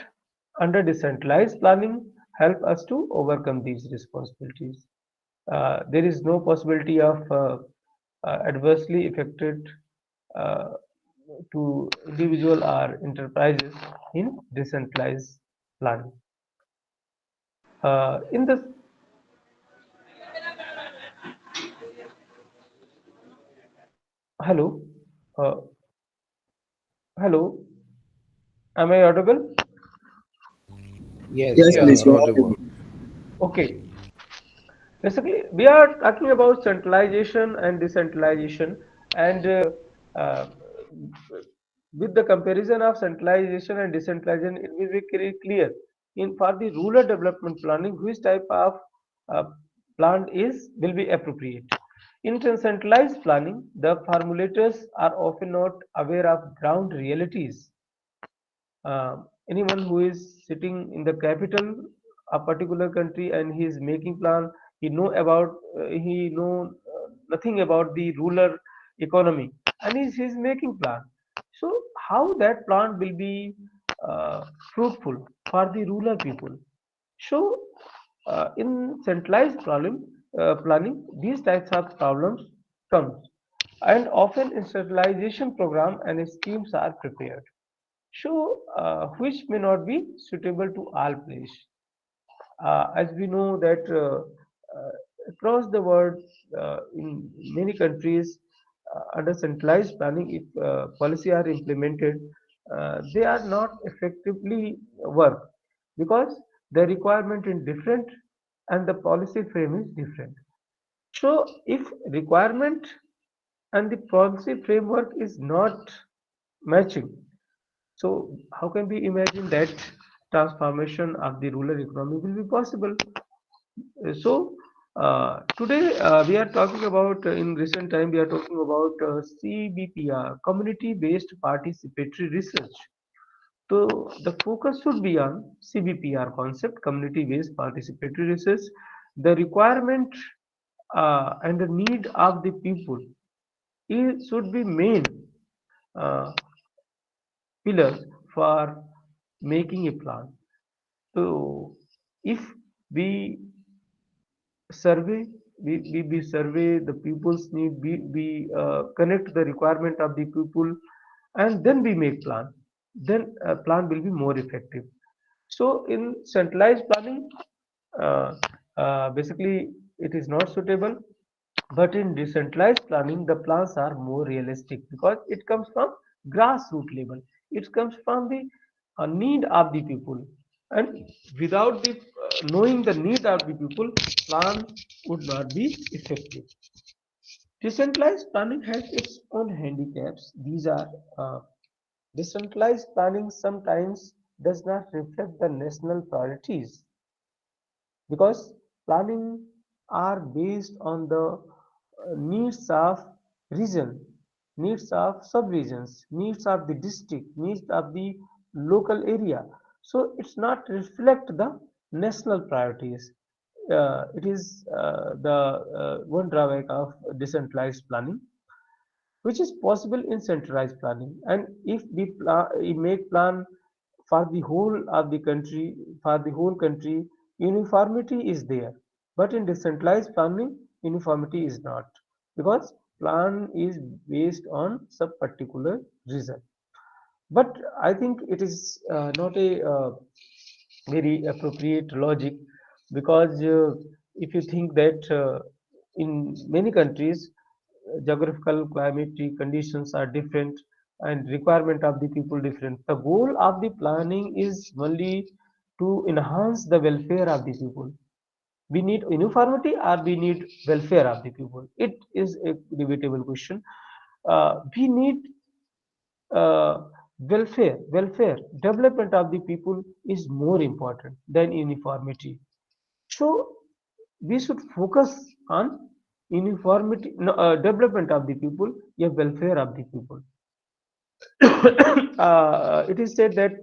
under decentralized planning help us to overcome these responsibilities. There is no possibility of adversely affected uh, to individual or enterprises in decentralized planning. In the hello, uh, hello, am I audible? Yes, Yes, you please, are you are audible. audible. Okay. Basically, we are talking about centralization and decentralization, and uh, with the comparison of centralization and decentralization, it will be very clear. In for the rural development planning, which type of uh, plan is will be appropriate. In centralized planning, the formulators are often not aware of ground realities. Anyone who is sitting in the capital a particular country and he is making plan, he know nothing about the rural economy, and he's making plan. So how that plan will be uh, fruitful for the rural people? So in centralized planning, these types of problems come, and often in centralization program and schemes are prepared, so which may not be suitable to all place. As we know that uh, across the world, in many countries, under centralized planning, if policy are implemented, they are not effectively work, because the requirement is different and the policy frame is different. So if requirement and the policy framework is not matching, so how can we imagine that transformation of the rural economy will be possible? So today we are talking about in recent time we are talking about CBPR, community-based participatory research. So the focus should be on CBPR concept, community-based participatory research. The requirement and the need of the people is should be main uh, pillars for making a plan. So if we survey, we survey the people's need, we connect the requirement of the people, and then we make plan. Then plan will be more effective. So in centralized planning, uh, basically it is not suitable. But in decentralized planning, the plans are more realistic because it comes from grassroots level. It comes from the need of the people, and without the knowing the need of the people, plan would not be effective. Decentralized planning has its own handicaps. These are decentralized planning sometimes does not reflect the national priorities, because planning are based on the needs of region, needs of sub-regions, needs of the district, needs of the local area. So it's not reflect the national priorities. It is the one drawback of decentralized planning, which is possible in centralized planning. And if we make plan for the whole of the country, for the whole country, uniformity is there. But in decentralized planning, uniformity is not, because plan is based on some particular reason. But I think it is not a very appropriate logic, because if you think that in many countries geographical climatic conditions are different and requirement of the people different, the goal of the planning is only to enhance the welfare of the people. We need uniformity or we need welfare of the people? It is a debatable question. We need welfare, development of the people is more important than uniformity. So we should focus on uniformity, no, development of the people, yeah, welfare of the people. It is said that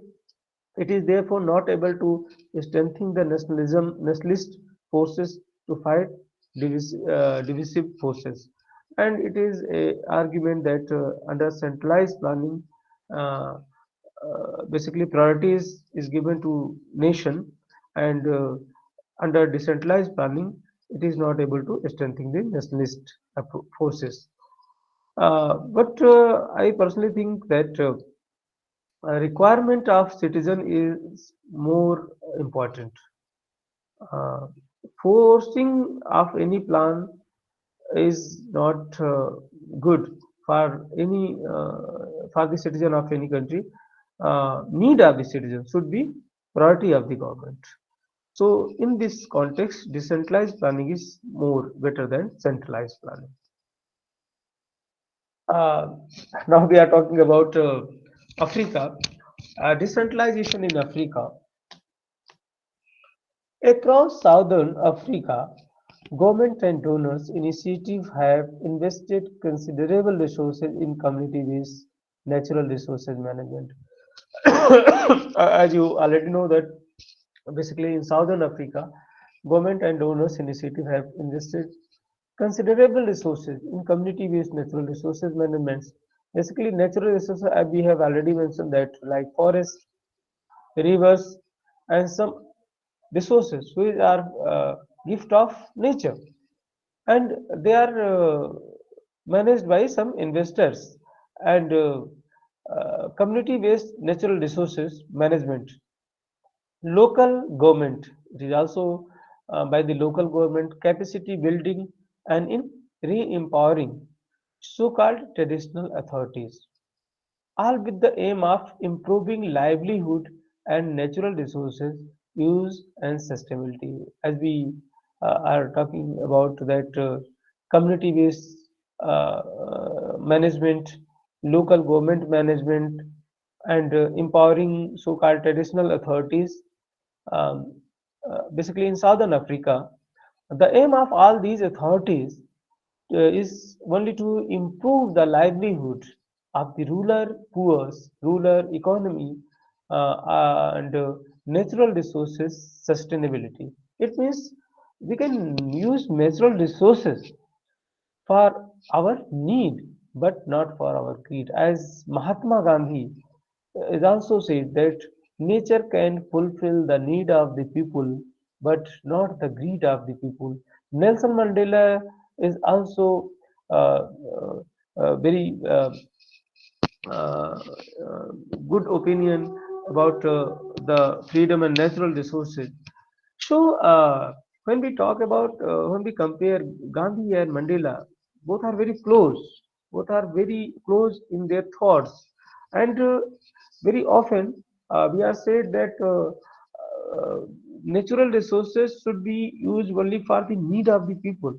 it is therefore not able to strengthen the nationalist forces to fight divisive forces. And it is a argument that under centralized planning, uh, basically priorities is given to nation, and under decentralized planning, it is not able to strengthen the nationalist forces. But I personally think that requirement of citizen is more important. Uh, Forcing of any plan is not good for any for the citizen of any country. Need of the citizen should be priority of the government. So in this context, decentralized planning is more better than centralized planning. Uh, Now we are talking about Africa. Decentralization in Africa. Across southern Africa, government and donors initiatives have invested considerable resources in community-based natural resources management. As you already know that basically in southern Africa, government and donors initiative have invested considerable resources in community-based natural resources management. Basically, natural resources, we have already mentioned that, like forests, rivers, and some resources which are gift of nature, and they are managed by some investors, and community-based natural resources management. Local government, it is also by the local government capacity building and in re-empowering so-called traditional authorities, all with the aim of improving livelihood and natural resources use and sustainability. As we are talking about that community-based management, local government management, and empowering so-called traditional authorities, basically in Southern Africa, the aim of all these authorities is only to improve the livelihood of the rural economy, and natural resources sustainability. It means we can use natural resources for our need, but not for our greed. As Mahatma Gandhi is also said that nature can fulfill the need of the people, but not the greed of the people. Nelson Mandela is also very uh, uh, good opinion about the freedom and natural resources. So when we compare Gandhi and Mandela, both are very close. Both are very close in their thoughts, and very often we are said that natural resources should be used only for the need of the people.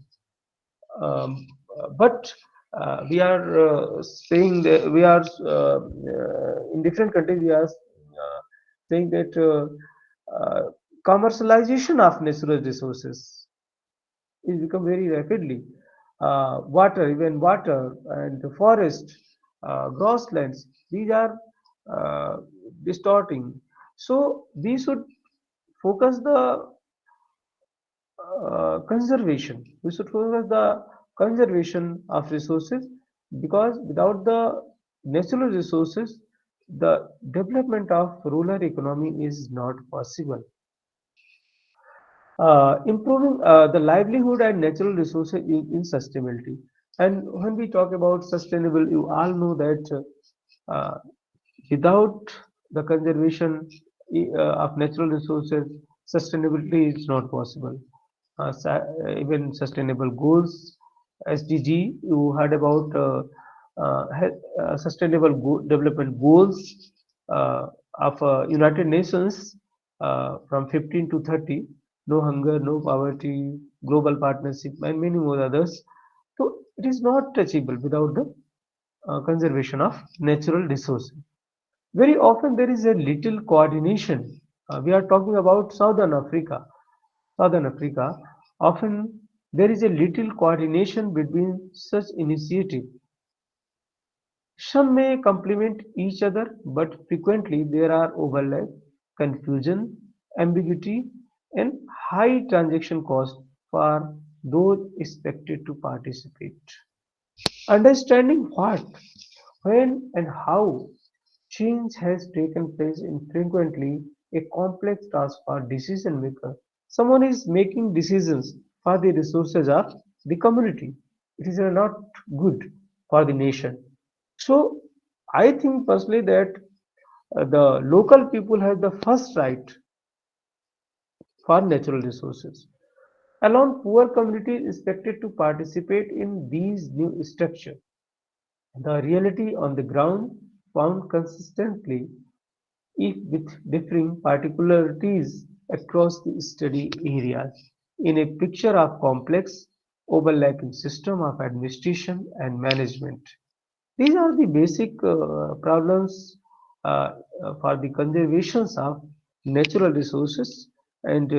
But we are saying that we are in different countries, we are saying that commercialization of natural resources is become very rapidly. Water, even water and the forest, grasslands, these are uh, distorting. So we should focus the conservation. We should focus the conservation of resources, because without the natural resources, the development of rural economy is not possible. Improving the livelihood and natural resources in sustainability. And when we talk about sustainable, you all know that without the conservation of natural resources, sustainability is not possible. Even sustainable goals, SDG, you heard about sustainable development goals of United Nations from 15 to 30. no hunger, no poverty, global partnership, and many more others. So it is not achievable without the conservation of natural resources. Very often there is a little coordination. We are talking about Southern Africa. Southern Africa, often there is a little coordination between such initiatives. Some may complement each other, but frequently there are overlap, confusion, ambiguity, and high transaction costs for those expected to participate. Understanding what, when, and how change has taken place is frequently a complex task for decision maker. Someone is making decisions for the resources of the community. It is not good for the nation. So I think personally that the local people have the first right for natural resources. Alone, poor communities expected to participate in these new structures. The reality on the ground found consistently, if with differing particularities across the study areas, in a picture of complex, overlapping system of administration and management. These are the basic problems for the conservations of natural resources, and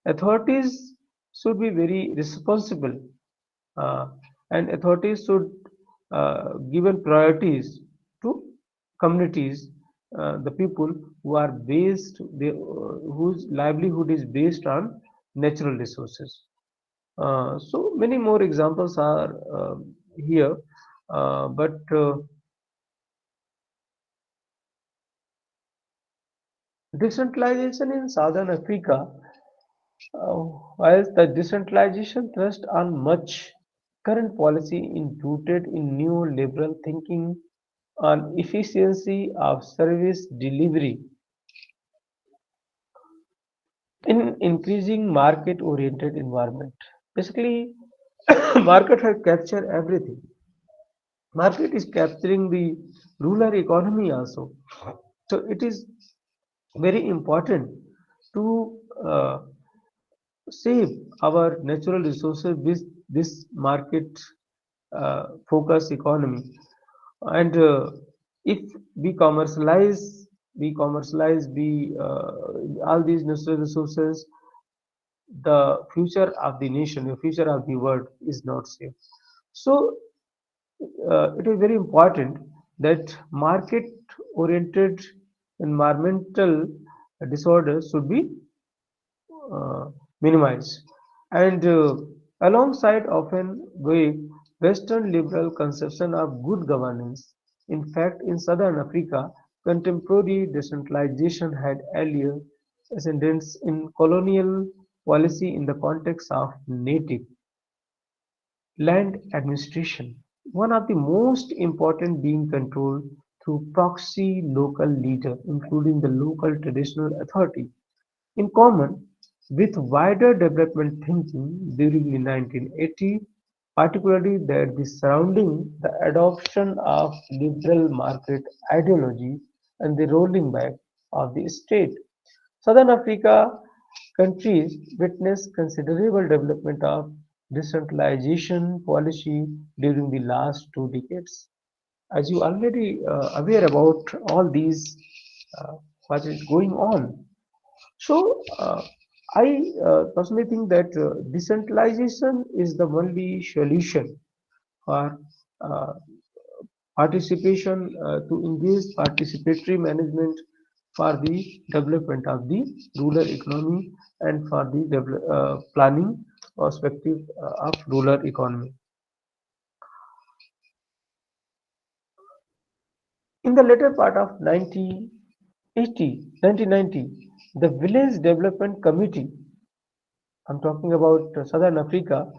authorities should be very responsible, uh, and authorities should given priorities to communities, the people who are based, whose livelihood is based on natural resources. So many more examples are here, but decentralization in Southern Africa, whilst the decentralization thrust on much, current policy is rooted in neoliberal thinking on efficiency of service delivery in increasing market-oriented environment. Basically, market has captured everything. Market is capturing the rural economy also. So it is very important to save our natural resources with this market focus economy. And if we commercialize all these natural resources, the future of the nation, the future of the world is not safe. So it is very important that market oriented environmental disorders should be uh, minimized. And alongside often vague Western liberal conception of good governance, in fact, in Southern Africa, contemporary decentralization had earlier ascendance in colonial policy in the context of native land administration, one of the most important being controlled through proxy local leader, including the local traditional authority. In common with wider development thinking during the 1980s, particularly that the surrounding the adoption of liberal market ideology and the rolling back of the state. Southern Africa countries witnessed considerable development of decentralization policy during the last 2 decades. As you already aware about all these, uh, what is going on. So I personally think that decentralization is the only solution for uh, participation, to engage participatory management for the development of the rural economy and for the planning perspective of rural economy. In the later part of 1990, the Village Development Committee, I'm talking about Southern Africa,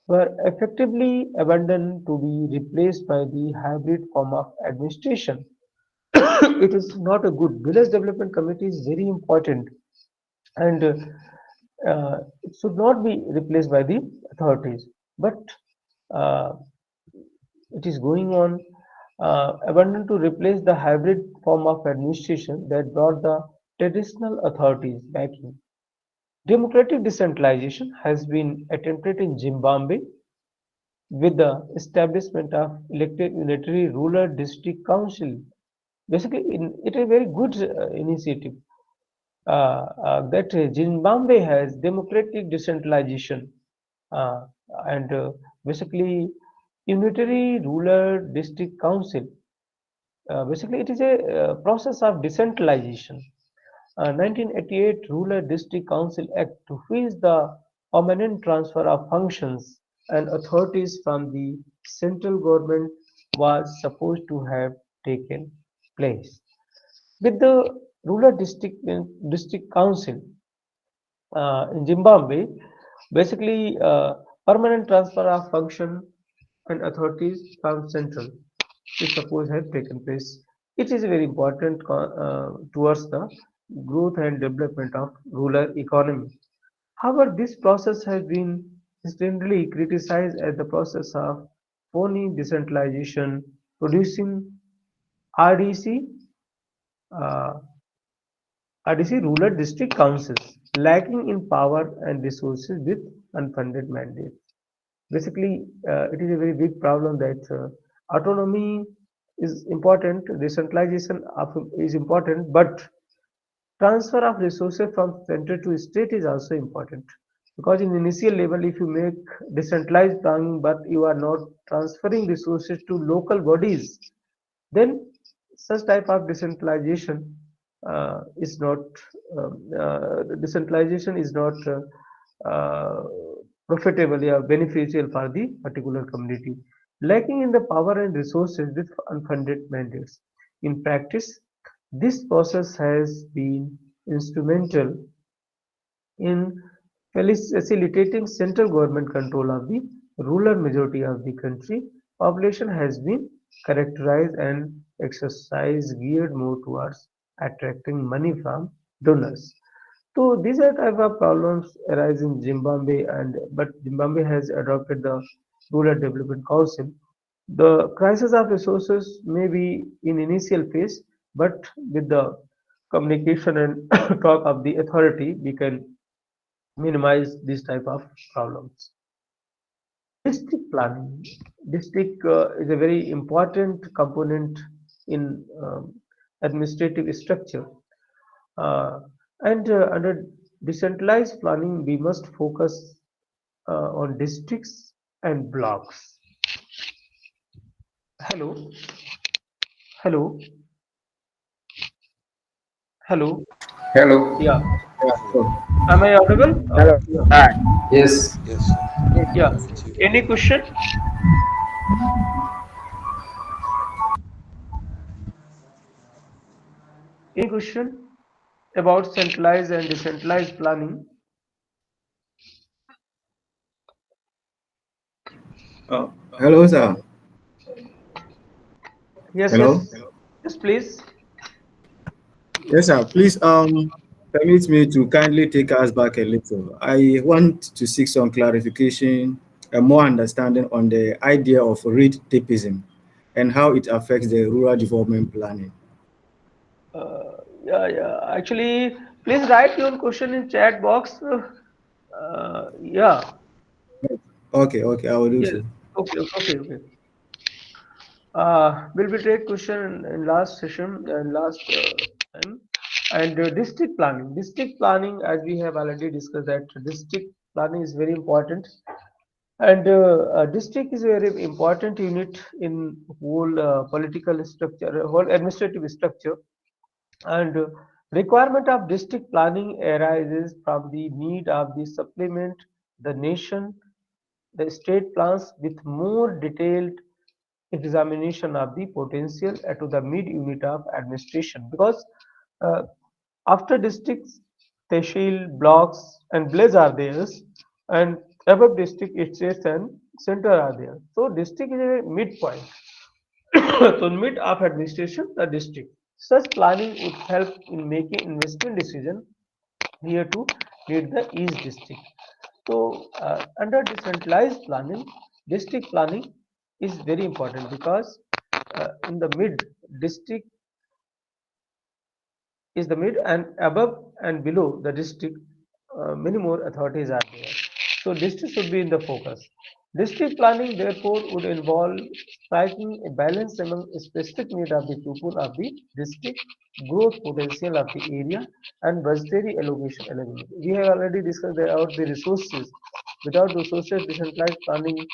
were effectively abandoned to be replaced by the hybrid form of administration. It is not a good. Village Development Committee is very important, and it should not be replaced by the authorities. But uh, it is going on, abandoned to replace the hybrid form of administration that brought the traditional authorities back in. Democratic decentralization has been attempted in Zimbabwe with the establishment of elected unitary rural district council. Basically, it is a very good initiative that Zimbabwe has democratic decentralization uh, and basically unitary rural district council. Basically, it is a process of decentralization. 1988 Rural District Council Act, to which the permanent transfer of functions and authorities from the central government was supposed to have taken place. With the rural district council in Zimbabwe, basically permanent transfer of function and authorities from central is supposed have taken place. It is very important towards the growth and development of rural economy. However, this process has been generally criticized as the process of phony decentralization, producing RDC, uh, RDC rural district councils lacking in power and resources with unfunded mandates. Basically, it is a very big problem that autonomy is important, decentralization is important, but transfer of resources from center to state is also important. Because in initial level, if you make decentralized planning, but you are not transferring resources to local bodies, then such type of decentralization is not decentralization is not profitable or beneficial for the particular community, lacking in the power and resources with unfunded mandates. In practice, this process has been instrumental in facilitating central government control of the rural majority of the country. Population has been characterized and exercise geared more towards attracting money from donors. So these are type of problems arise in Zimbabwe, and but Zimbabwe has adopted the Rural Development Council. The crisis of resources may be in initial phase, but with the communication and talk of the authority, we can minimize these type of problems. District planning. District is a very important component in administrative structure. Uh, and under decentralized planning, we must focus on districts and blocks. Hello, hello, hello. Hello. Yeah, Oh, am I audible? hello. Yeah, Hi. Yes. yeah. Any question? Any question about centralized and decentralized planning? Hello, sir. Yes, Hello. yes, yes, please. Yes, sir. Please, permit me to kindly take us back a little. I want to seek some clarification and more understanding on the idea of read tapeism and how it affects the rural development planning. Yeah, yeah. Actually, please write your question in chat box. Yeah. Okay, I will do Yes. so. Okay. Will be take question in last session and last time. And district planning. District planning, as we have already discussed, that district planning is very important. And district is a very important unit in whole political structure, whole administrative structure. And requirement of district planning arises from the need of the supplement the nation, the state plans with more detailed examination of the potential to the mid unit of administration, because uh, after districts tehsil blocks and blaze are there, and above district states and center are there, so district is a midpoint. So mid of administration the district, such planning would help in making investment decision here to meet the east district. So under decentralized planning, district planning is very important, because in the mid district is the mid, and above and below the district many more authorities are there. So district should be in the focus. District planning therefore would involve striking a balance among specific need of the people of the district, growth potential of the area, and budgetary allocation availability. We have already discussed about the resources. Without resources, decentralized planning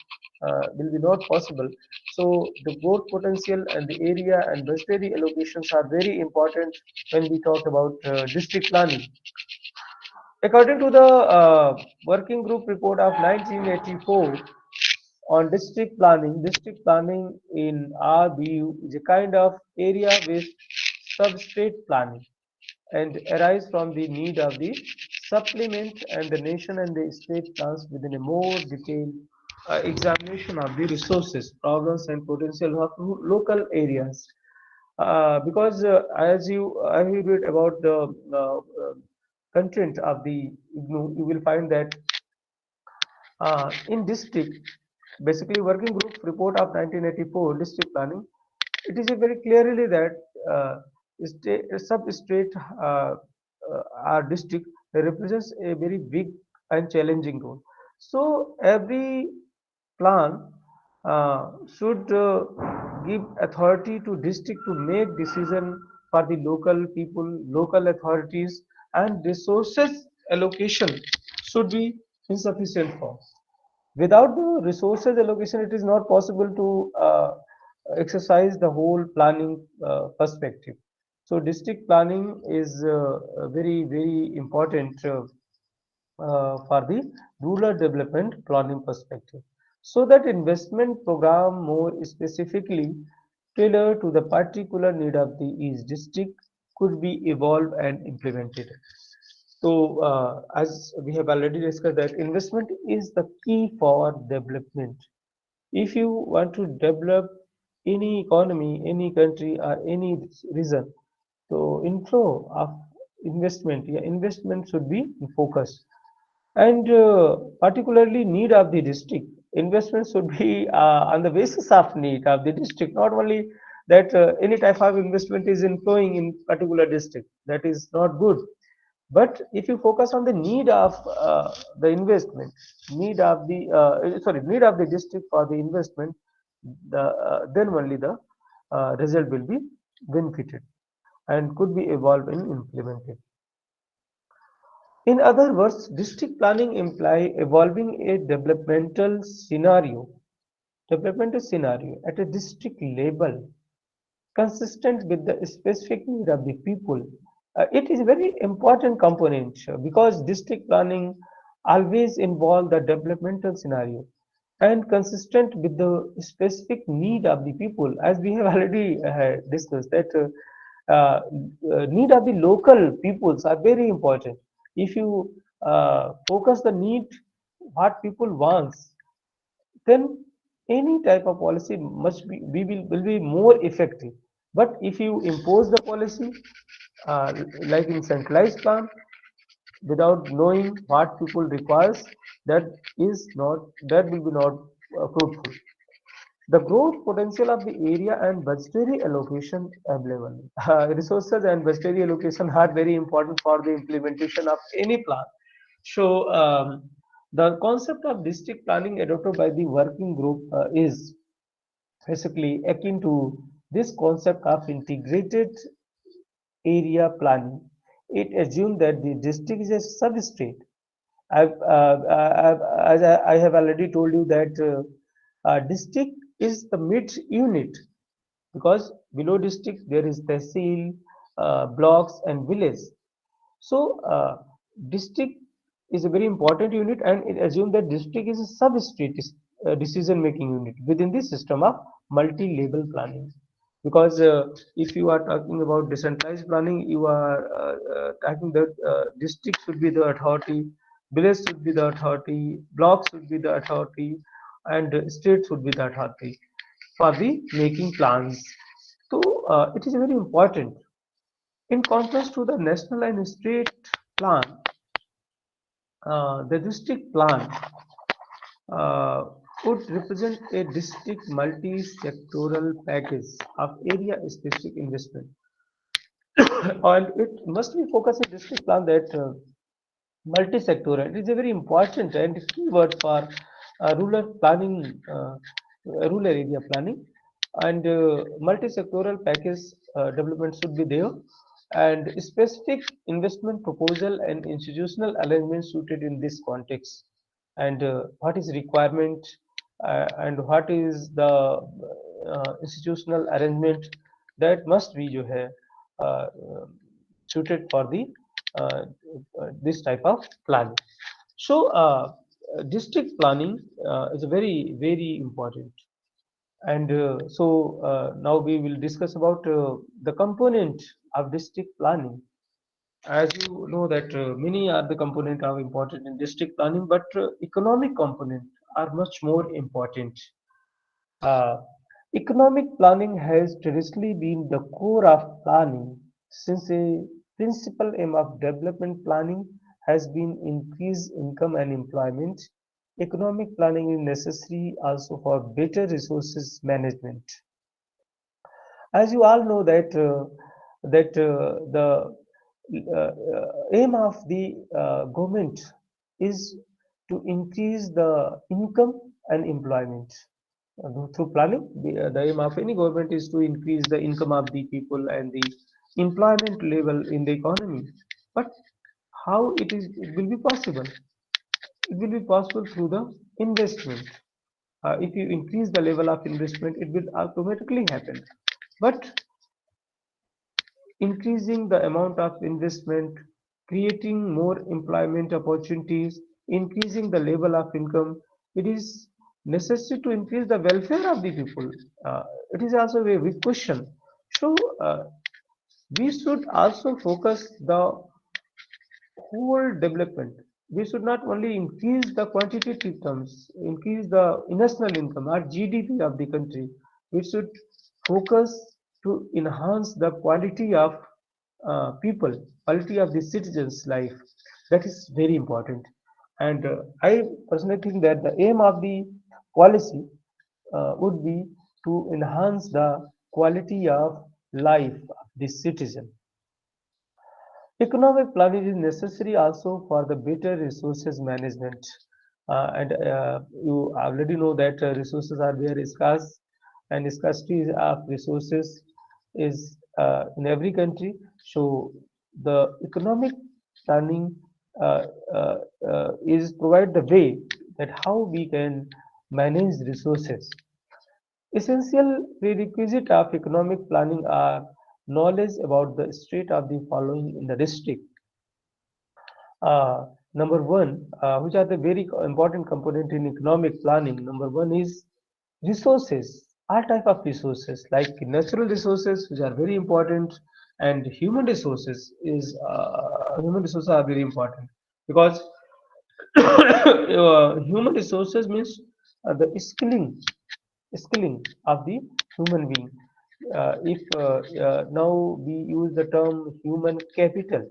will be not possible. So the growth potential and the area and budgetary allocations are very important when we talk about district planning. According to the working group report of 1984 on district planning in our view is a kind of area-based substrate planning and arise from the need of the supplement and the nation and the state plans within a more detailed examination of the resources, problems, and potential of local areas. Because as you read about the content of the IGNOU, you will find that in district, basically working group report of 1984 district planning, it is a very clearly that sub-state our district represents a very big and challenging role. So every plan should give authority to district to make decision for the local people, local authorities, and resources allocation should be in sufficient form. Without the resources allocation, it is not possible to exercise the whole planning perspective. So district planning is very, very important for the rural development planning perspective. So that investment program more specifically tailored to the particular need of the each district could be evolved and implemented. So, as we have already discussed, that investment is the key for development. If you want to develop any economy, any country, or any region, so inflow of investment, yeah, investment should be in focus, and particularly need of the district. Investment should be on the basis of need of the district, not only that any type of investment is inflowing in particular district. That is not good. But if you focus on the need of the investment, need of the district for the investment, then only the result will be benefited and could be evolved and implemented. In other words, district planning imply evolving a developmental scenario at a district level consistent with the specific need of the people. It is a very important component because district planning always involve the developmental scenario and consistent with the specific need of the people, as we have already discussed that need of the local peoples are very important. If you focus the need what people wants, then any type of policy must be will be more effective. But if you impose the policy uh, like in centralized plan without knowing what people requires, that is not that will be not fruitful. The growth potential of the area and budgetary allocation available. Resources and budgetary allocation are very important for the implementation of any plan. So the concept of district planning adopted by the working group is basically akin to this concept of integrated area planning. It assumes that the district is a substrate. As I have already told you that district is the mid unit because below district there is tehsil, blocks and village. So district is a very important unit, and it assumes that district is a sub-state decision-making unit within the system of multi-level planning. Because if you are talking about decentralized planning, you are talking that district should be the authority, village should be the authority, blocks should be the authority, and state should be the authority for the making plans. So it is very important. In contrast to the national and state plan, the district plan uh, would represent a district multi-sectoral package of area-specific investment, and it must be focused in district plan that multi-sectoral. It is a very important and key word for rural planning, rural area planning, and multi-sectoral package development should be there, and specific investment proposal and institutional arrangement suited in this context, and what is requirement and what is the institutional arrangement that must be जो है uh, suited for the uh, this type of planning. So district planning is very important, and now we will discuss about the component of district planning. As you know that many are the component are important in district planning, but economic component are much more important. uh, Economic planning has traditionally been the core of planning, since a principal aim of development planning has been increased income and employment. Economic planning is necessary also for better resources management. As you all know that the aim of the government is to increase the income and employment. Through planning, the aim of any government is to increase the income of the people and the employment level in the economy. But how it will be possible? It will be possible through the investment. If you increase the level of investment, it will automatically happen. But increasing the amount of investment, creating more employment opportunities, increasing the level of income, it is necessary to increase the welfare of the people. It is also a big question. So we should also focus the whole development. We should not only increase the quantitative terms, increase the national income or GDP of the country. We should focus to enhance the quality of people, quality of the citizens' life. That is very important. And I personally think that the aim of the policy would be to enhance the quality of life of the citizen. Economic planning is necessary also for the better resources management. And you already know that resources are very scarce, and scarcity of resources is in every country. So the economic planning is provide the way that how we can manage resources. Essential prerequisite of economic planning are knowledge about the state of the following in the district. Number one, which are the very important component in economic planning. Number one is resources, all type of resources like natural resources, which are very important, and human resources are very important because human resources means the skilling of the human being. If now we use the term human capital.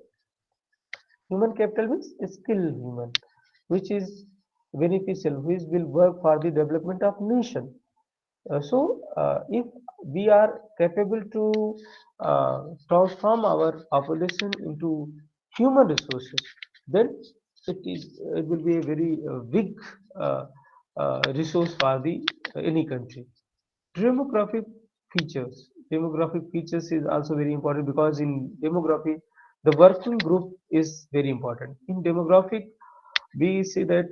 Human capital means skilled human, which is beneficial, which will work for the development of nation. If we are capable to transform our population into human resources, then it will be a very big uh, resource for the any country. Demographic features. Demographic features is also very important because in demography, the working group is very important. In demographic, we see that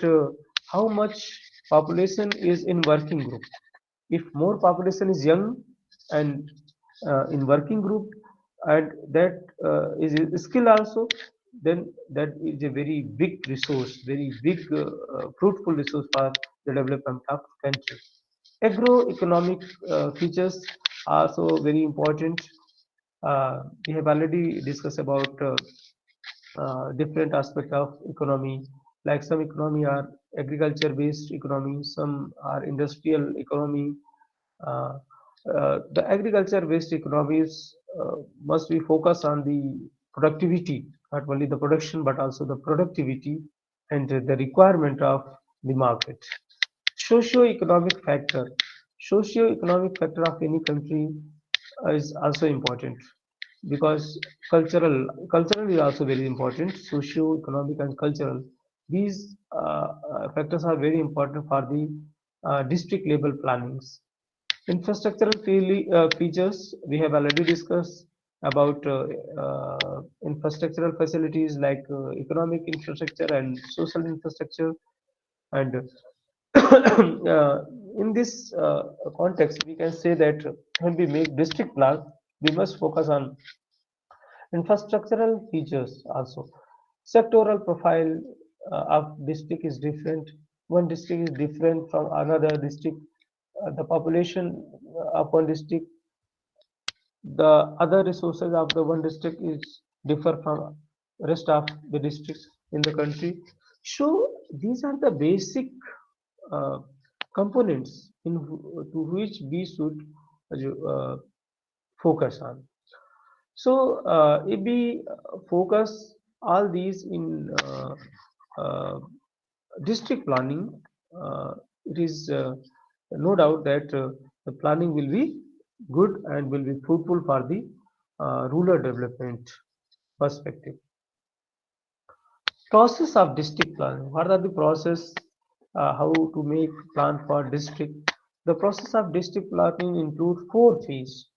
how much population is in working group. If more population is young and in working group, and that is a skill also, then that is a very big resource, very big fruitful resource for the development of country. Agroeconomic features are also very important. We have already discussed about different aspect of economy. Like some economy are agriculture based economy, some are industrial economy. Uh, the agriculture based economies must be focused on the productivity, not only the production but also the productivity and the requirement of the market. Socio-economic factor. Socio-economic factor of any country is also important. because cultural is also very important. Socio-economic and cultural, these factors are very important for the district level plannings. Infrastructural features, we have already discussed about infrastructural facilities like economic infrastructure and social infrastructure. And in this context, we can say that when we make district plan, we must focus on infrastructural features also. Sectoral profile of district is different. One district is different from another district. The population of one district, the other resources of the one district is differ from rest of the districts in the country. So these are the basic uh, components to which we should uh, focus on. So if we focus all these in uh, district planning, it is no doubt that the planning will be good and will be fruitful for the rural development perspective. Process of district planning. What are the process? How to make plan for district? The process of district planning includes four phases.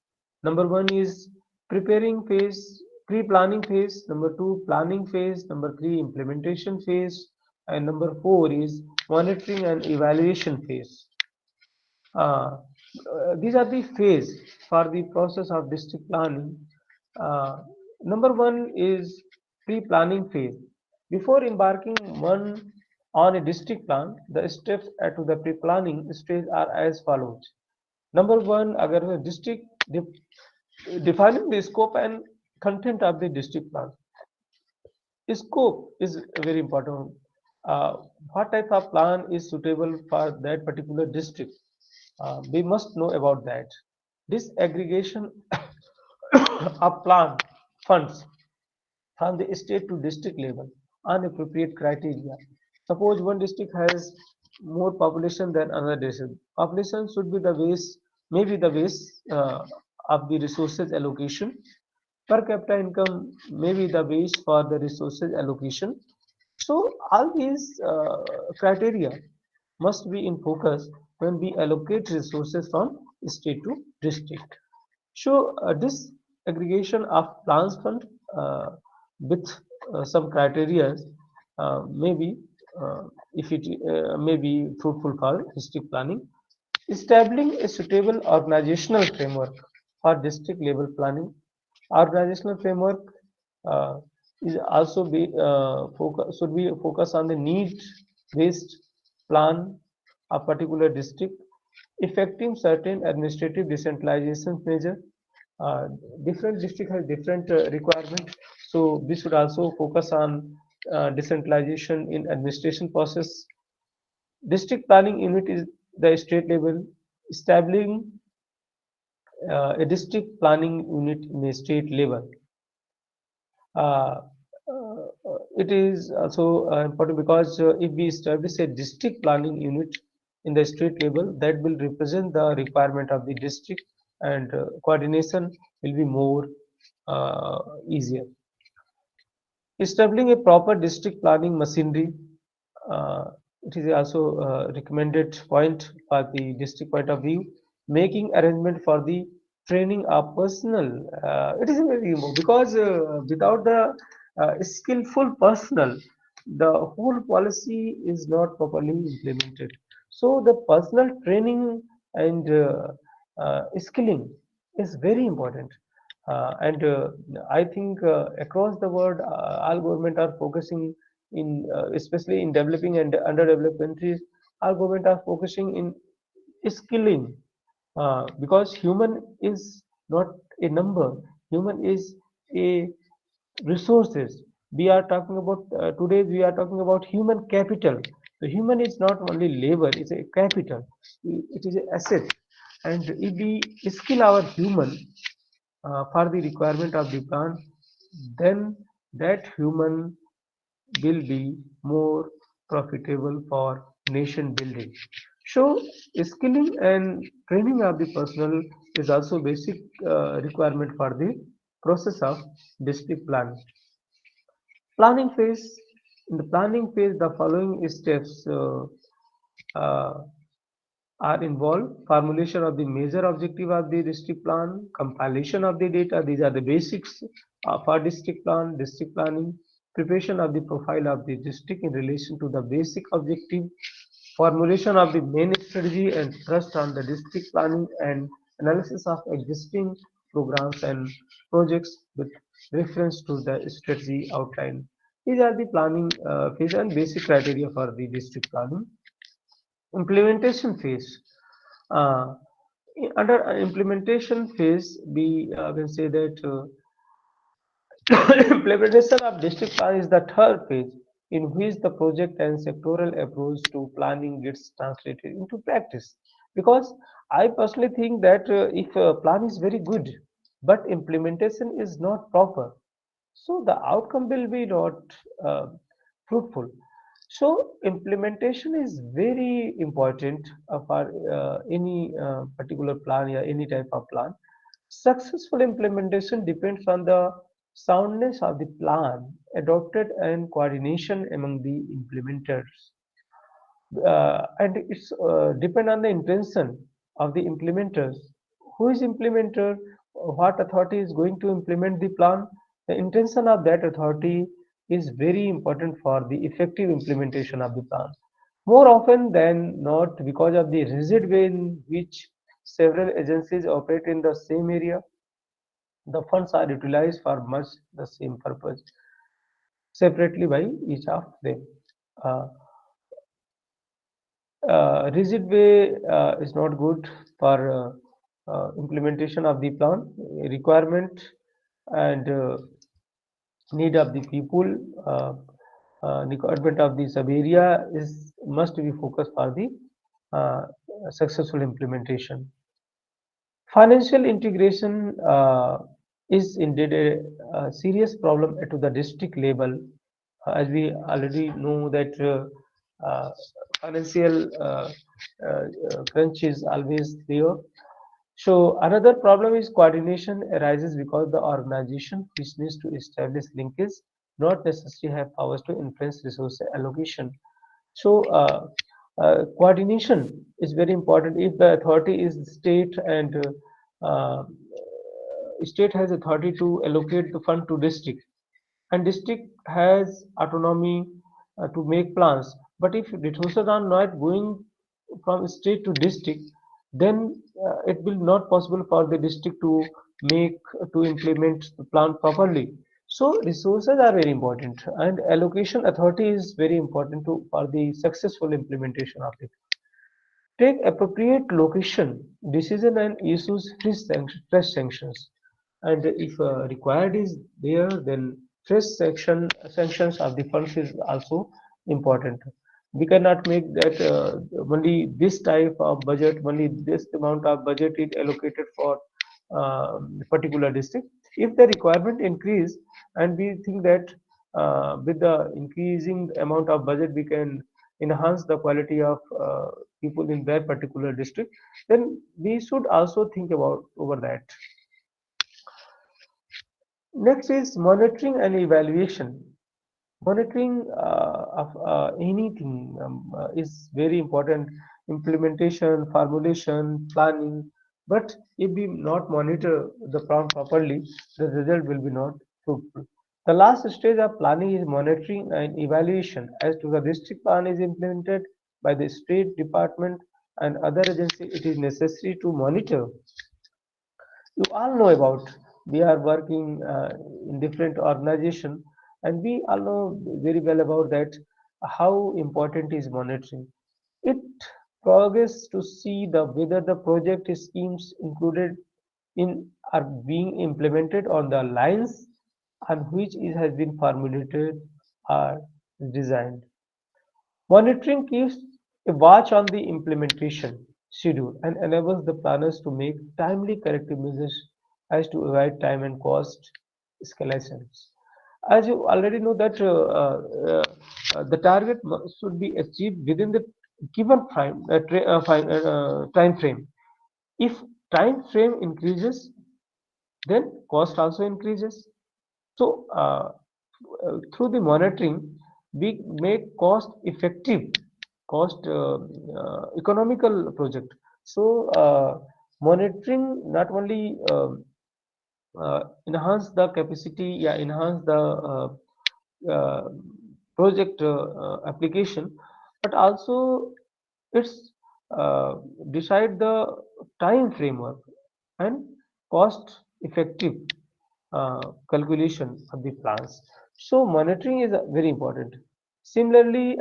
Number one is preparing phase, pre-planning phase. Number two, planning phase. Number three, implementation phase. And number four is monitoring and evaluation phase. Uh, these are the phase for the process of district planning. Uh, Number one is pre-planning phase. Before embarking one on a district plan, the steps to the pre-planning stage are as follows. Number one, अगर district defining the scope and content of the district plan. Scope is very important. Uh, what type of plan is suitable for that particular district? We must know about that. Disaggregation of plan funds from the state to district level on appropriate criteria. Suppose one district has more population than another district. Population should be the base, maybe the base of the resources allocation. Per capita income may be the base for the resources allocation. So all these criteria must be in focus when we allocate resources from state to district. So this aggregation of plans fund with some criteria maybe if it may be fruitful for district planning. Establishing a suitable organizational framework for district level planning. Organizational framework uh, is also should be focus on the need based plan a particular district, effecting certain administrative decentralization measure. uh, Different district has different requirement, so we should also focus on decentralization in administration process. District planning unit is the state level. Establishing a district planning unit in a state level. It is also important because if we establish a district planning unit in the state level, that will represent the requirement of the district, and coordination will be more easier. Establishing a proper district planning machinery, uh, it is also a recommended point for the district point of view. Making arrangement for the training of personnel, it is very important because without the skillful personnel, the whole policy is not properly implemented. So the personal training and skilling is very important. And I think across the world, all government are focusing in, especially in developing and underdeveloped countries, our government are focusing in skilling, because human is not a number. Human is a resources. We are talking about today. We are talking about human capital. The human is not only labor; it's a capital. It is an asset, and if we skill our human for the requirement of the plant, then that human will be more profitable for nation building. So skilling and training of the personnel is also basic requirement for the Process of district planning. Planning phase. In the planning phase, the following steps uh, are involved: formulation of the major objective of the district plan, compilation of the data. These are the basics for district planning, preparation of the profile of the district in relation to the basic objective, formulation of the main strategy and thrust on the district planning, and analysis of existing programs and projects with reference to the strategy outline. These are the planning phase and basic criteria for the district planning. Implementation phase. Uh, Under implementation phase, we can say that implementation of district plan is the third phase in which the project and sectoral approach to planning gets translated into practice. Because I personally think that if a plan is very good, but implementation is not proper, so the outcome will be not uh, fruitful. So implementation is very important for any particular plan or any type of plan. Successful implementation depends on the soundness of the plan adopted and coordination among the implementers, and it's depend on the intention of the implementers. Who is implementer? What authority is going to implement the plan? The intention of that authority is very important for the effective implementation of the plan. More often than not, because of the rigid way in which several agencies operate in the same area, the funds are utilized for much the same purpose separately by each of them. Uh, Rigid way is not good for implementation of the plan. Requirement and need of the people, requirement of the sub area is must be focused for the uh, successful implementation. Financial integration is indeed a serious problem at the district level, as we already know that financial crunch is always there. So another problem is coordination arises because the organization which needs to establish linkage not necessarily have powers to influence resource allocation. So coordination is very important. If the authority is state and state has authority to allocate the fund to district, and district has autonomy to make plans. But if resources are not going from state to district, then it will not possible for the district to make to implement the plan properly. So resources are very important, and allocation authority is very important to for the successful implementation of it. Take appropriate location, decision and issues fresh sanctions. And if required is there, then sanctions of the funds is also important. We cannot make that only this type of budget, only this amount of budget is allocated for particular district. If the requirement increase and we think that with the increasing amount of budget we can enhance the quality of people in that particular district, then we should also think about over that. Next is monitoring and evaluation. Monitoring of anything is very important. Implementation, formulation, planning. But if we not monitor the plan properly, the result will be not fruitful. The last stage of planning is monitoring and evaluation. As to the district plan is implemented by the state department and other agency, it is necessary to monitor. You all know about, we are working in different organization, and we all know very well about that how important is monitoring. It progress to see the whether the project schemes included in are being implemented on the lines on which it has been formulated or designed. Monitoring keeps a watch on the implementation schedule and enables the planners to make timely corrective measures as to avoid time and cost escalations. As you already know that the target should be achieved within the given time frame. If time frame increases, then cost also increases. So through the monitoring, we make cost effective, cost economical project. So monitoring not only enhance the capacity, yeah, enhance the uh, project application, but also it's decide the time framework and cost effective calculation of the plans. So monitoring is very important. Similarly,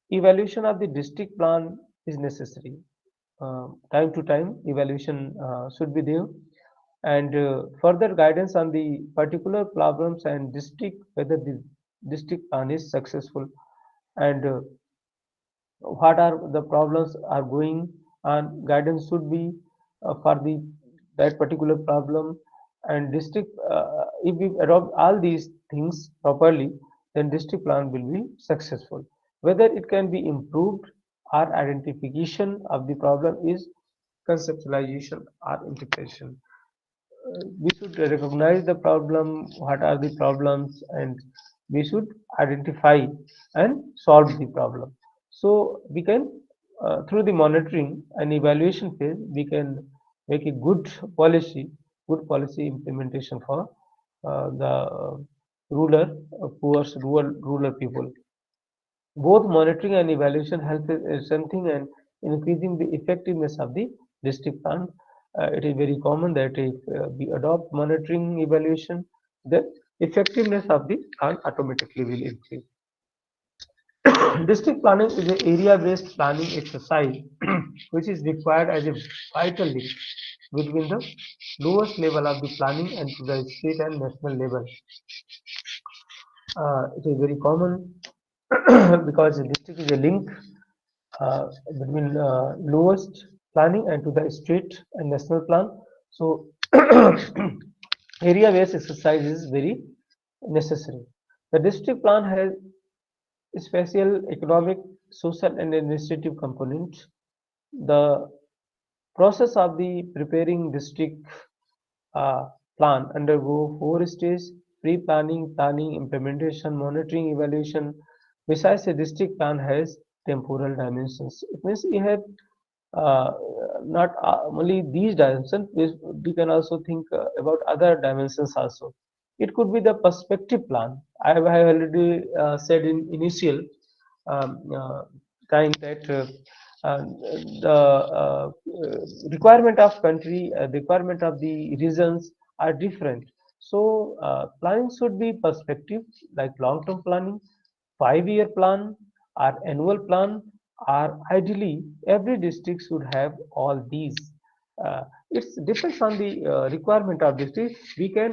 evaluation of the district plan is necessary. Time to time evaluation should be there, and further guidance on the particular problems and district, whether the district plan is successful, and what are the problems are going on. Guidance should be for the that particular problem, and district, if we adopt all these things properly, then district plan will be successful. Whether it can be improved, or identification of the problem is conceptualization or integration. We should recognize the problem, what are the problems, and we should identify and solve the problem. So we can, through the monitoring and evaluation phase, we can make a good policy implementation for the rural, rural people. Both monitoring and evaluation help in strengthening and increasing the effectiveness of the district plan. It is very common that if we adopt monitoring evaluation, the effectiveness of the plan automatically will increase. District planning is an area-based planning exercise which is required as a vital link between the lowest level of the planning and to the state and national level. It is very common because the district is a link between lowest planning and to the state and national plan. So area-based exercise is very necessary. The district plan has spatial, economic, social, and administrative components. The process of the preparing district uh, plan undergo four stages: pre-planning, planning, implementation, monitoring, evaluation. Besides, a district plan has temporal dimensions. It means you have uh, not only these dimensions, we can also think about other dimensions also. It could be the perspective plan. I have already said in initial um, uh, time that uh, the requirement of country, requirement of the regions are different. So planning should be perspective, like long-term planning, 5-year plan, or annual plan, or ideally every district should have all these. It depends on the requirement of district. We can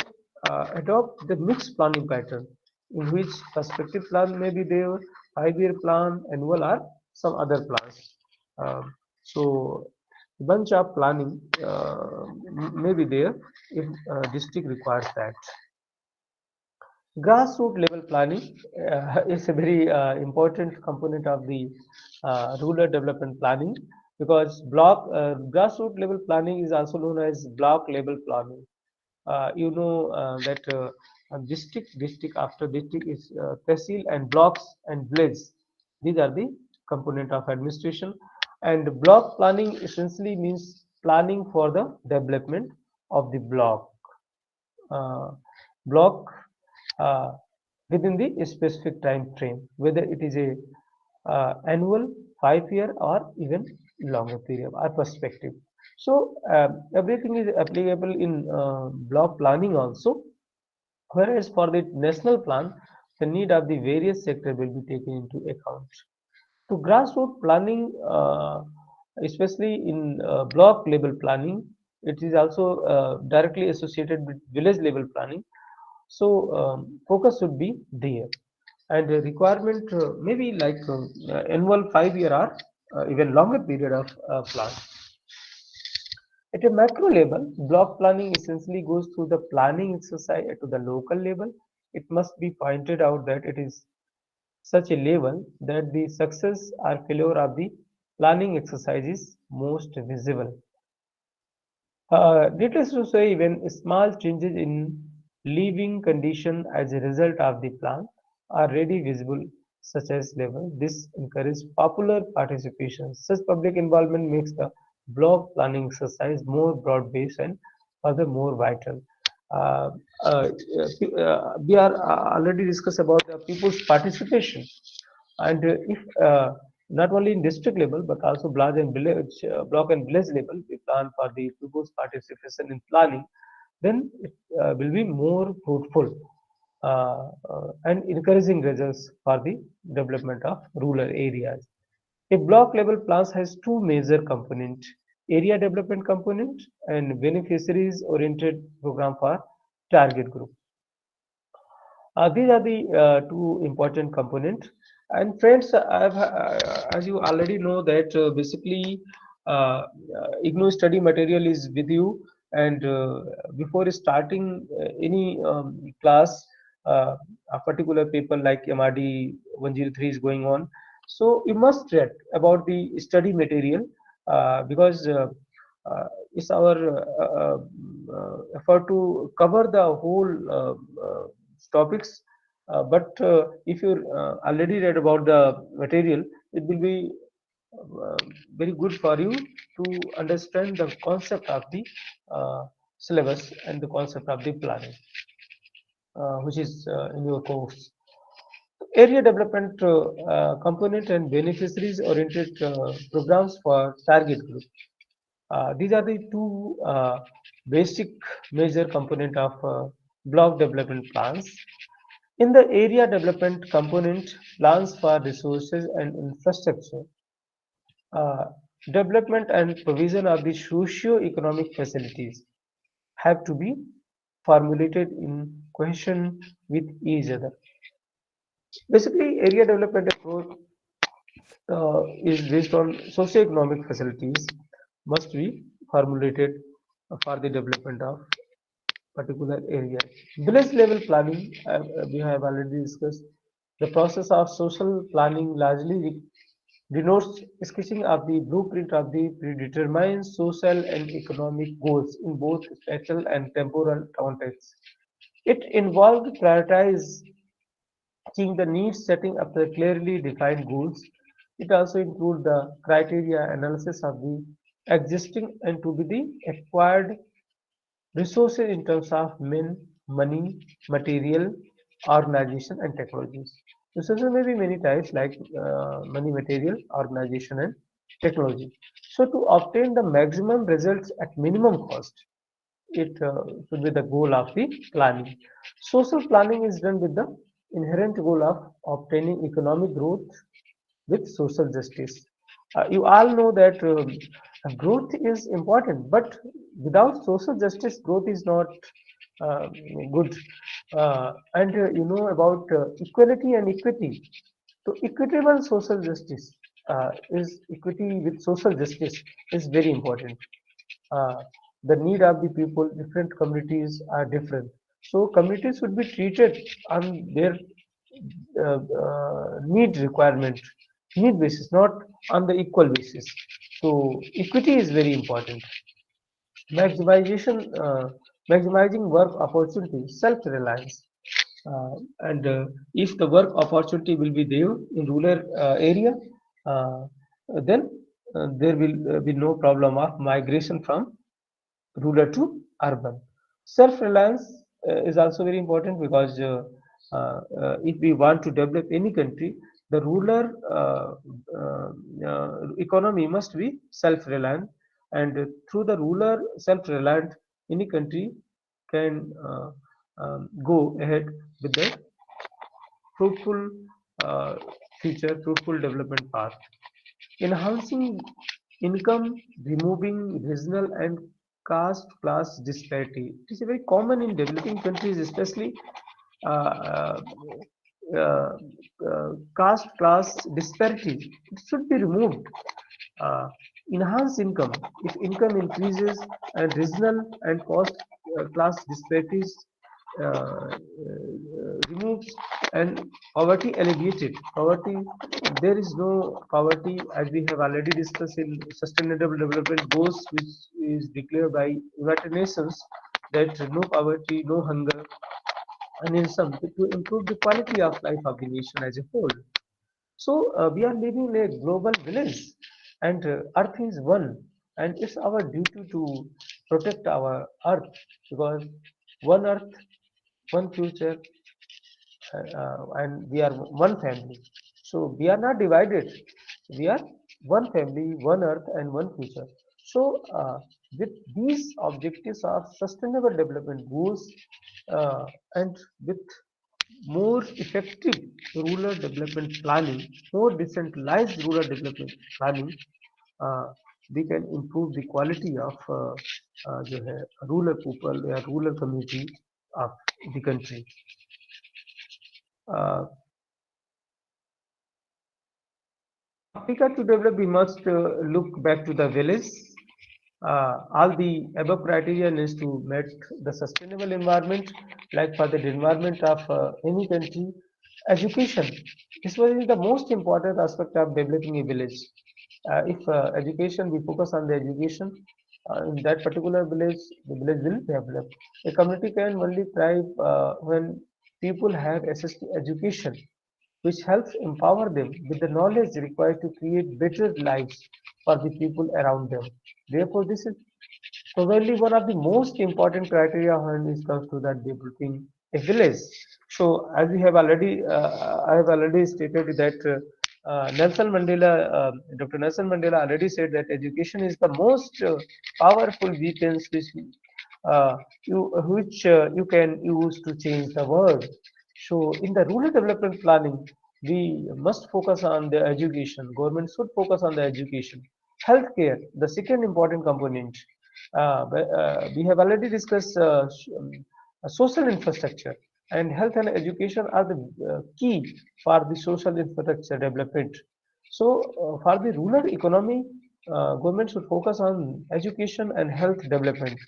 adopt the mixed planning pattern in which perspective plan may be there, 5-year plan, annual, or some other plans. So bunch of planning may be there if district requires that. Grassroots level planning is a very important component of the rural development planning, because grassroots level planning is also known as block level planning. That district after district is tehsil and blocks and villages. These are the component of administration, and block planning essentially means planning for the development of the uh, block uh, within the specific time frame, whether it is a annual, 5-year, or even longer period or perspective. So everything is applicable in block planning also, whereas for the national plan, the need of the various sector will be taken into account. To grassroots planning, especially in block level planning, it is also directly associated with village level planning. So focus should be there, and the requirement maybe like annual, 5-year, or even longer period of plan. At a macro level, block planning essentially goes through the planning exercise to the local level. It must be pointed out that it is such a level that the success or failure of the planning exercise is most visible. Needless to say, even small changes in living condition as a result of the plan are already visible, such as level. This encourages popular participation. Such public involvement makes the block planning exercise more broad-based and further more vital. Uh, we are already discussed about the people's participation, and if not only in district level but also block and village level, we plan for the people's participation in planning, then it will be more fruitful and encouraging results for the development of rural areas. A block level plans has two major components: area development component and beneficiaries oriented program for target group. These are the two important components. And friends, as you already know that basically IGNOU study material is with you, and before starting any class, a particular paper like MRD 103 is going on. So you must read about the study material because it's our effort to cover the whole topics. But if you already read about the material, it will be uh, very good for you to understand the concept of the syllabus and the concept of the planning, which is in your course. Area development component and beneficiaries oriented programs for target group. These are the two basic major component of block development plans. In the area development component, plans for resources and infrastructure, uh, development and provision of the socio-economic facilities have to be formulated in cohesion with each other. Basically, area development approach is based on socio-economic facilities must be formulated for the development of particular area. Village level planning, we have already discussed. The process of social planning largely denotes sketching of the blueprint of the predetermined social and economic goals in both spatial and temporal contexts. It involved prioritizing the needs, setting up the clearly defined goals. It also includes the criteria analysis of the existing and to be the acquired resources in terms of men, money, material, organization, and technologies. Resources may be many types like money, material, organization, and technology. So to obtain the maximum results at minimum cost, it should be the goal of the planning. Social planning is done with the inherent goal of obtaining economic growth with social justice. You all know that growth is important, but without social justice, growth is not uh, good. And you know about equality and equity. So equitable social justice is equity with social justice is very important. uh, the need of the people, different communities are different. So communities should be treated on their need requirement, need basis, not on the equal basis. So equity is very important. Maximization, maximizing work opportunity, self-reliance. And if the work opportunity will be there in rural area, uh, then there will be no problem of migration from rural to urban. Self-reliance is also very important because if we want to develop any country, the rural economy must be self-reliant, and through the rural self-reliant, any country can go ahead with the fruitful uh, future, fruitful development path. Enhancing income, removing regional and caste class disparity. It is very common in developing countries, especially uh, uh, caste class disparity. It should be removed. Uh, Enhance income. If income increases and regional and cost class disparities removes, and poverty alleviated. Poverty, there is no poverty, as we have already discussed in Sustainable Development Goals, which is declared by United Nations, that no poverty, no hunger, and in some to improve the quality of life of the nation as a whole. So we are living in a global village, and Earth is one, and it's our duty to protect our Earth, because one Earth, one future, and we are one family. So we are not divided. We are one family, one Earth, and one future. So with these objectives of sustainable development goals, and with more effective rural development planning, more decentralized rural development planning, uh, we can improve the quality of जो है rural people या rural community of the country. Uh, Africa to develop, we must look back to the village. All the above criteria needs to meet the sustainable environment, like for the environment of any country. Education, this was the most important aspect of developing a village. If education, we focus on the education in that particular village, the village will develop. A community can only thrive when people have access to education, which helps empower them with the knowledge required to create better lives for the people around them. Therefore, this is probably one of the most important criteria when it comes to that developing a village. So, as we have already, I have already stated that Nelson Mandela, Dr. Nelson Mandela already said that education is the most powerful weapons uh, you can use to change the world. So, in the rural development planning, we must focus on the education. Government should focus on the education. Healthcare, the second important component. We have already discussed social infrastructure, and health and education are the key for the social infrastructure development. So, for the rural economy, government should focus on education and health development.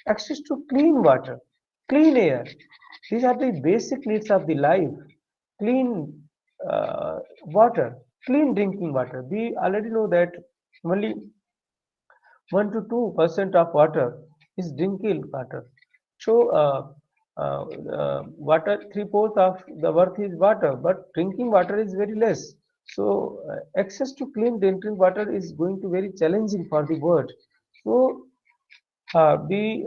Access to clean water, clean air. These are the basic needs of the life. Clean water, clean drinking water. We already know that only 1 to 2% of water is drinking water. So, water, three-fourths of the earth is water, but drinking water is very less. So, access to clean drinking water is going to very challenging for the world. So, we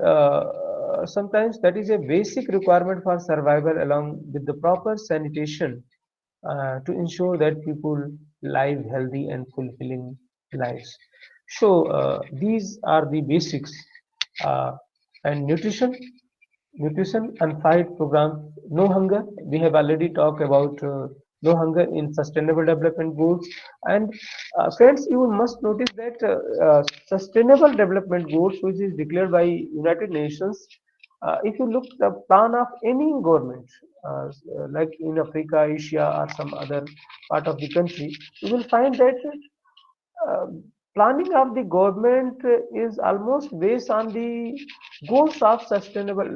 sometimes that is a basic requirement for survival, along with the proper sanitation to ensure that people live healthy and fulfilling lives. So these are the basics. uh, and nutrition and fight program, no hunger, we have already talked about no hunger in sustainable development goals. And friends, you must notice that sustainable development goals, which is declared by United Nations, if you look the plan of any government, like in Africa, Asia, or some other part of the country, you will find that uh, planning of the government is almost based on the goals of sustainable,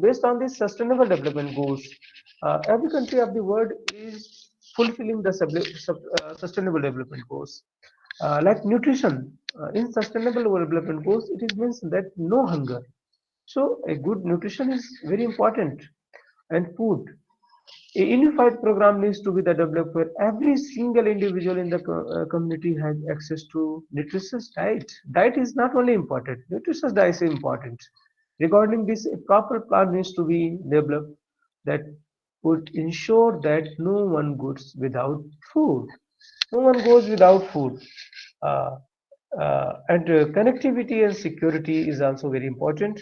based on the sustainable development goals. Every country of the world is fulfilling the sustainable development goals. Like nutrition, in sustainable development goals, it is mentioned that no hunger. So a good nutrition is very important, and food. A unified program needs to be the developed where every single individual in the community has access to nutritious diet. Diet is not only important, nutritious diet is important. Regarding this, a proper plan needs to be developed that would ensure that no one goes without food. No one goes without food. Uh, and connectivity and security is also very important.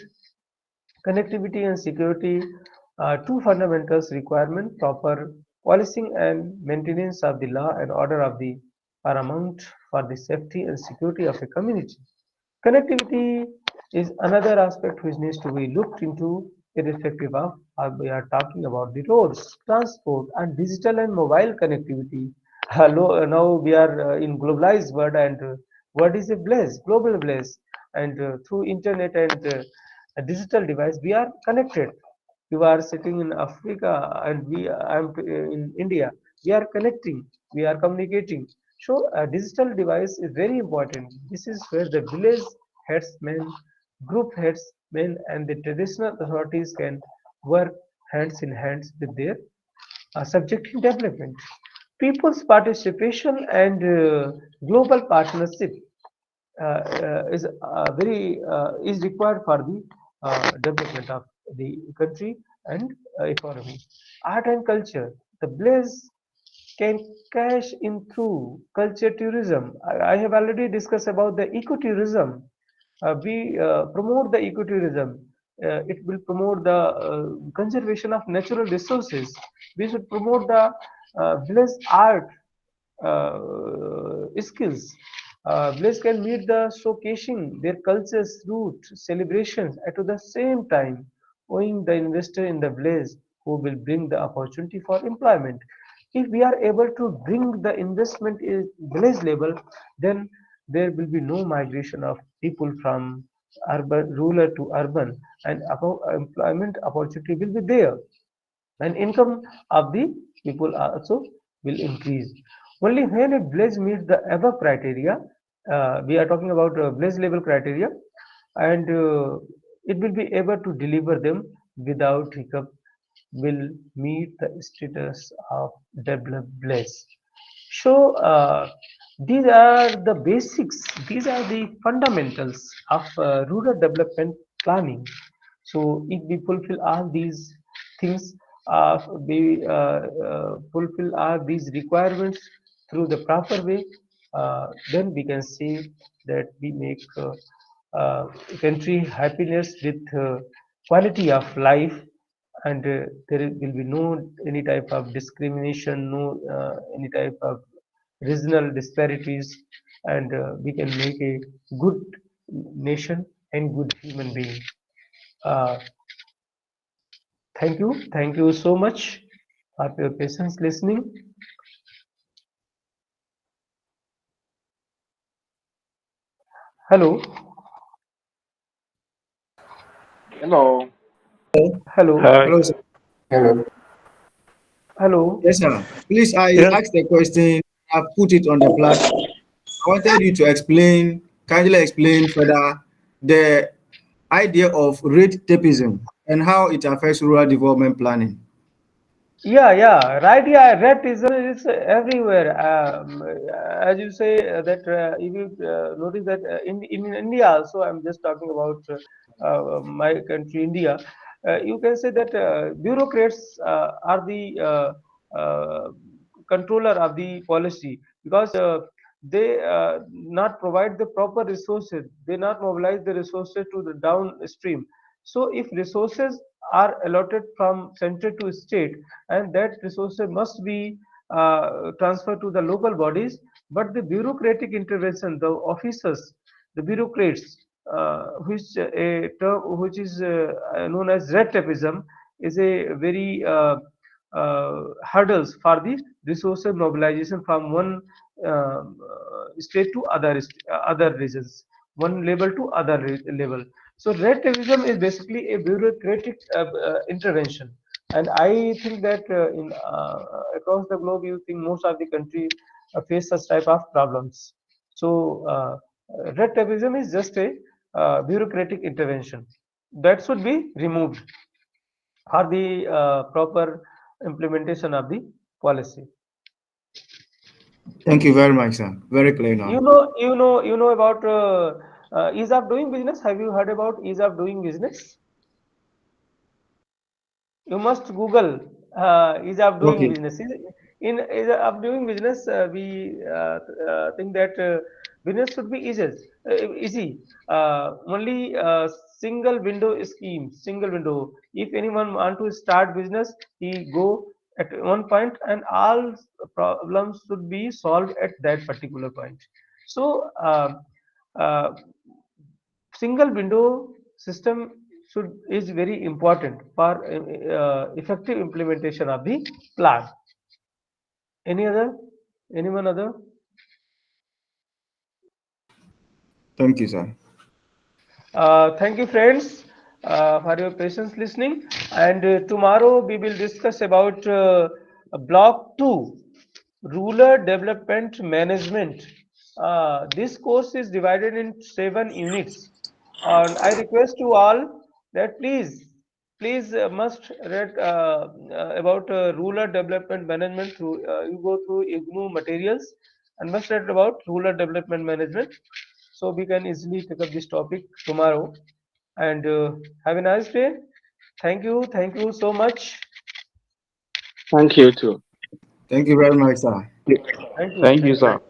Connectivity and security are two fundamentals requirement. Proper policing and maintenance of the law and order of the paramount for the safety and security of a community. Connectivity is another aspect which needs to be looked into, irrespective of we are talking about the roads, transport, and digital and mobile connectivity. Now we are in globalized world, and world is a place, global place, and through internet and a digital device we are connected. You are sitting in Africa and I'm in India. We are connecting, we are communicating. So a digital device is very important. This is where the village headsmen, group headsmen, and the traditional authorities can work hands in hands with their subject in development. People's participation and global partnership is required for the development of the country and economy. Art and culture. The Blaze can cash in through culture tourism. I have already discussed about the ecotourism. We promote the ecotourism. It will promote the conservation of natural resources. We should promote the village art skills. Village can meet the showcasing their cultures, roots, celebrations at the same time, owing the investor in the village who will bring the opportunity for employment. If we are able to bring the investment in village level, then there will be no migration of people from urban, rural to urban, and employment opportunity will be there, and income of the people also will increase. Only when a village meets the above criteria, we are talking about village level criteria, and it will be able to deliver them without hiccup, will meet the status of developed village. So these are the basics, these are the fundamentals of rural development planning. So if we fulfill all these things, we fulfill all these requirements through the proper way, then we can see that we make country happiness with quality of life, and there will be no any type of discrimination, no any type of regional disparities, and we can make a good nation and good human being. uh, thank you so much for your patience listening. Hello. Hello. Hello. Hi. Hello, sir. Hello. Hello. Yes, sir. Please, I Yes. asked the question. I put it on the platform. I wanted you to explain, kindly explain further the idea of rate tapism and how it affects rural development planning. Yeah, yeah, right. Yeah, ratism is everywhere. As you say that if you notice that in India also, I'm just talking about my country, India. You can say that bureaucrats are the controller of the policy, because they not provide the proper resources. They not mobilize the resources to the downstream. So if resources are allotted from center to state, and that resources must be transferred to the local bodies, but the bureaucratic intervention, the officers, the bureaucrats, which a term which is known as red tapeism, is a very hurdles for the resource mobilization from one state to other regions, one level to other level. So red tapeism is basically a bureaucratic intervention, and I think that in across the globe, you think most of the country face such type of problems. So red tapeism is just a bureaucratic intervention that should be removed for the proper implementation of the policy. Thank you very much, sir. Very clear now. You know about ease of doing business. Have you heard about ease of doing business? You must Google ease of doing Okay. business. In ease of doing business, we think that business should be easy. Only single window scheme, single window. If anyone want to start business, he go at one point, and all problems should be solved at that particular point. So uh, single window system should is very important for effective implementation of the plan. Any other? Anyone other? Thank you, sir. Thank you, friends, for your patience listening. And tomorrow we will discuss about Block 2, Rural Development Management. This course is divided in 7 units. And I request you all that please must read about rural development management through you go through IGNU materials and must read about rural development management, so we can easily take up this topic tomorrow. And have a nice day. Thank you so much. Thank you too. Thank you very much, sir. Thank you, Thank you, sir.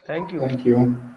thank you. Thank you.